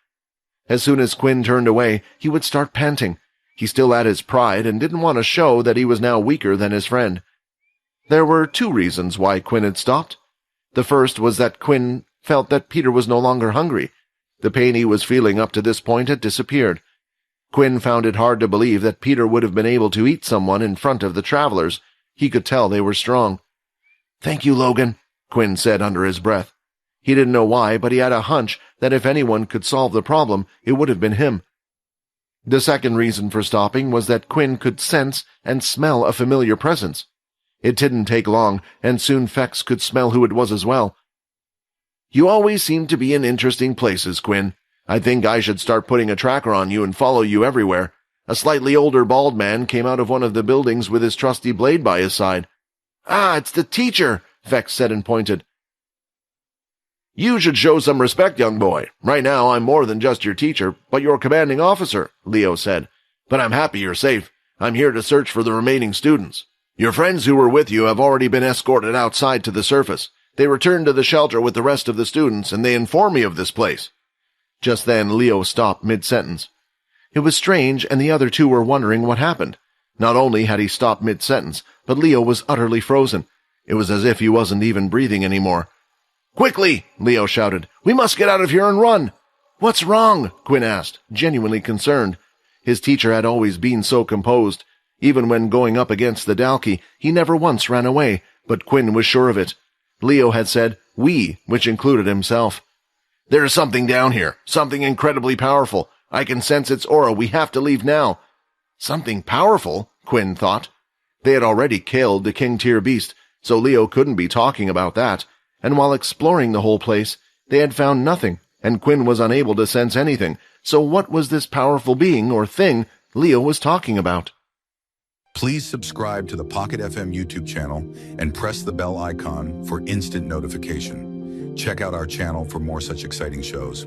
As soon as Quinn turned away, he would start panting. He still had his pride and didn't want to show that he was now weaker than his friend. There were 2 reasons why Quinn had stopped. The first was that Quinn felt that Peter was no longer hungry. The pain he was feeling up to this point had disappeared. Quinn found it hard to believe that Peter would have been able to eat someone in front of the travelers. He could tell they were strong. "Thank you, Logan," Quinn said under his breath. He didn't know why, but he had a hunch that if anyone could solve the problem, it would have been him. The second reason for stopping was that Quinn could sense and smell a familiar presence. It didn't take long, and soon Fex could smell who it was as well. "You always seem to be in interesting places, Quinn. I think I should start putting a tracker on you and follow you everywhere." A slightly older bald man came out of one of the buildings with his trusty blade by his side. "Ah, it's the teacher," Fex said and pointed. "You should show some respect, young boy. Right now I'm more than just your teacher, but your commanding officer," Leo said. "But I'm happy you're safe. I'm here to search for the remaining students. Your friends who were with you have already been escorted outside to the surface. They returned to the shelter with the rest of the students, and they informed me of this place." Just then Leo stopped mid-sentence. It was strange, and the other 2 were wondering what happened. Not only had he stopped mid-sentence, but Leo was utterly frozen. It was as if he wasn't even breathing anymore. "Quickly!" Leo shouted. "We must get out of here and run!" "What's wrong?" Quinn asked, genuinely concerned. His teacher had always been so composed. Even when going up against the Dalki, he never once ran away, but Quinn was sure of it. Leo had said, "we," which included himself. "There is something down here, something incredibly powerful. I can sense its aura. We have to leave now." Something powerful, Quinn thought. They had already killed the king-tier beast. so Leo couldn't be talking about that, and while exploring the whole place, they had found nothing, and Quinn was unable to sense anything, so what was this powerful being or thing Leo was talking about? Please subscribe to the Pocket FM YouTube channel and press the bell icon for instant notification. Check out our channel for more such exciting shows.